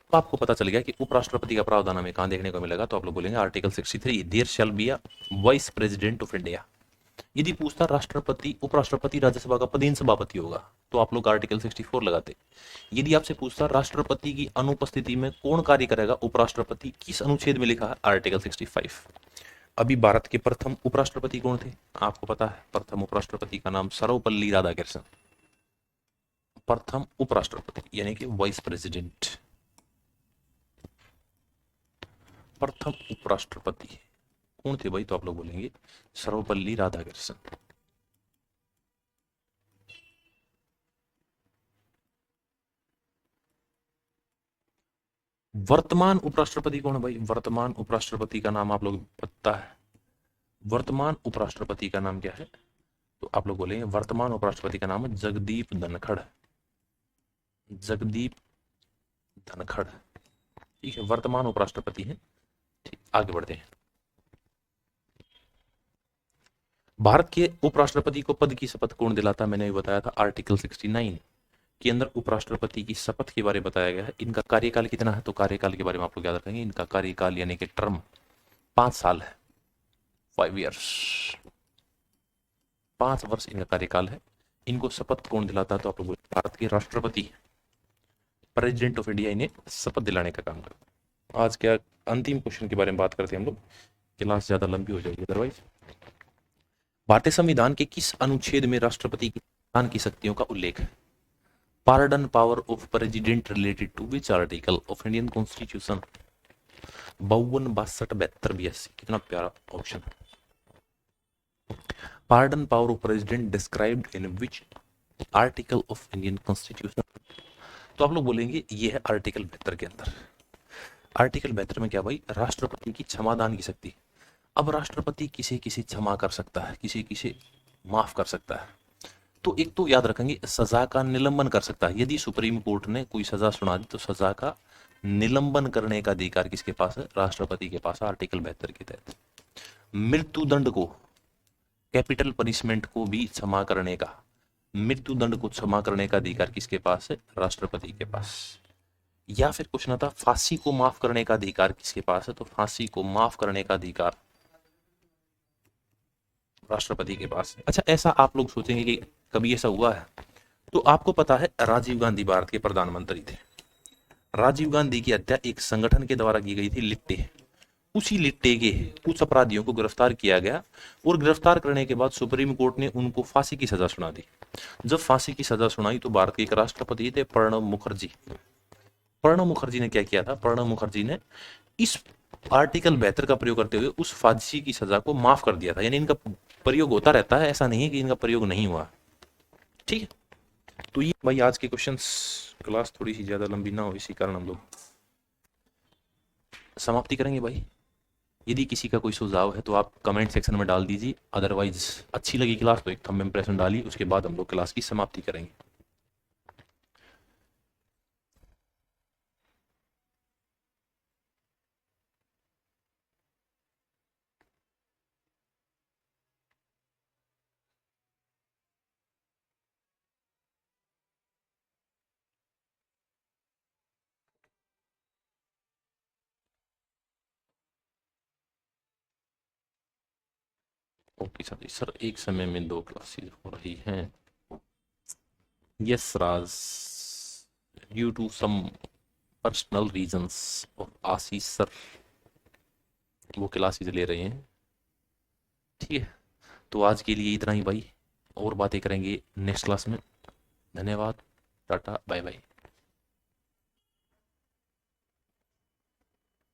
तो आपको पता चल गया कि उपराष्ट्रपति का प्रावधान हमें कहां देखने को मिलेगा। तो आप लोग बोलेंगे article 63, there shall be a vice president of India. यदि पूछता राष्ट्रपति उपराष्ट्रपति राज्यसभा का पदेन सभापति होगा तो आप लोग आर्टिकल 64 लगाते। यदि आपसे पूछता राष्ट्रपति की अनुपस्थिति में कौन कार्य करेगा उपराष्ट्रपति, किस अनुच्छेद में लिखा है? आर्टिकल 65। अभी भारत के प्रथम उपराष्ट्रपति कौन थे? आपको पता है प्रथम उपराष्ट्रपति का नाम सर्वपल्ली राधाकृष्णन। प्रथम उपराष्ट्रपति यानी कि वाइस प्रेसिडेंट। प्रथम उपराष्ट्रपति कौन थे भाई? तो आप लोग बोलेंगे सर्वपल्ली राधाकृष्णन। वर्तमान उपराष्ट्रपति कौन है भाई? वर्तमान उपराष्ट्रपति का नाम आप लोग पता है? वर्तमान उपराष्ट्रपति का नाम क्या है? तो आप लोग बोलेंगे वर्तमान उपराष्ट्रपति का नाम है जगदीप धनखड़। जगदीप धनखड़, ठीक है, वर्तमान उपराष्ट्रपति है। ठीक, आगे बढ़ते हैं। भारत के उपराष्ट्रपति को पद की शपथ कौन दिलाता? मैंने भी बताया था, आर्टिकल 69 के अंदर उपराष्ट्रपति की शपथ के बारे में बताया गया है। इनका कार्यकाल कितना है? तो कार्यकाल के बारे में आप लोग याद रखेंगे, इनका कार्यकाल यानी कि टर्म 5 साल है, 5 ईयर्स, 5 वर्ष इनका कार्यकाल है। इनको शपथ कौन दिलाता? तो आप लोग भारत के राष्ट्रपति, प्रेसिडेंट ऑफ इंडिया इन्हें शपथ दिलाने का काम करता है। आज क्या अंतिम क्वेश्चन के बारे में बात करते हैं हम लोग, क्लास ज्यादा लंबी हो जाएगी अदरवाइज। भारतीय संविधान के किस अनुच्छेद में राष्ट्रपति की संविधान की शक्तियों का उल्लेख है? Pardon power of president related to which article of Indian constitution? 52, 62, 72, 82। कितना प्यारा ऑप्शन है। Pardon power of president described in which article of Indian constitution? तो आप लोग बोलेंगे ये है आर्टिकल 72 के अंदर। आर्टिकल 72 में क्या भाई? राष्ट्रपति की क्षमादान की शक्ति। अब राष्ट्रपति किसे किसे क्षमा कर सकता है, किसे किसे माफ कर सकता है? तो एक तो याद रखेंगे सजा का निलंबन कर सकता है। यदि सुप्रीम कोर्ट ने कोई सजा सुना दी तो सजा का निलंबन करने का अधिकार किसके पास है? राष्ट्रपति के पास है, आर्टिकल 72 के तहत। मृत्युदंड को, कैपिटल पनिशमेंट को भी क्षमा करने का, मृत्युदंड को क्षमा करने का अधिकार किसके पास है? राष्ट्रपति के पास। या फिर कुछ ना था, फांसी को माफ करने का अधिकार किसके पास है? तो फांसी को माफ करने का अधिकार राष्ट्रपति के पास है। अच्छा, ऐसा आप लोग सोचेंगे कि कभी ऐसा हुआ है? तो आपको पता है राजीव गांधी भारत के प्रधानमंत्री थे। राजीव गांधी की हत्या एक संगठन के द्वारा की गई थी, लिट्टे। उसी लिट्टे के कुछ अपराधियों को गिरफ्तार किया गया और गिरफ्तार करने के बाद सुप्रीम कोर्ट ने उनको फांसी की सजा सुना दी। जब फांसी की सजा सुनाई तो भारत के एक राष्ट्रपति थे प्रणब मुखर्जी। प्रणब मुखर्जी ने क्या किया था? प्रणब मुखर्जी ने इस आर्टिकल 72 का प्रयोग करते हुए उस फांसी की सजा को माफ कर दिया था। यानी इनका प्रयोग होता रहता है, ऐसा नहीं है कि इनका प्रयोग नहीं हुआ। ठीक है, तो ये भाई आज के क्वेश्चंस। क्लास थोड़ी सी ज्यादा लंबी ना हो इसी कारण हम लोग समाप्ति करेंगे भाई। यदि किसी का कोई सुझाव है तो आप कमेंट सेक्शन में डाल दीजिए, अदरवाइज अच्छी लगी क्लास तो एक थंब इम्प्रेशन डालिए, उसके बाद हम लोग क्लास की समाप्ति करेंगे। ओके सर, सर एक समय में 2 क्लासेस हो रही हैं। Yes Raj, due to some personal reasons of Ashish sir, वो क्लासेस ले रहे हैं। ठीक है, तो आज के लिए इतना ही भाई, और बातें करेंगे नेक्स्ट क्लास में। धन्यवाद, टाटा, बाय बाय।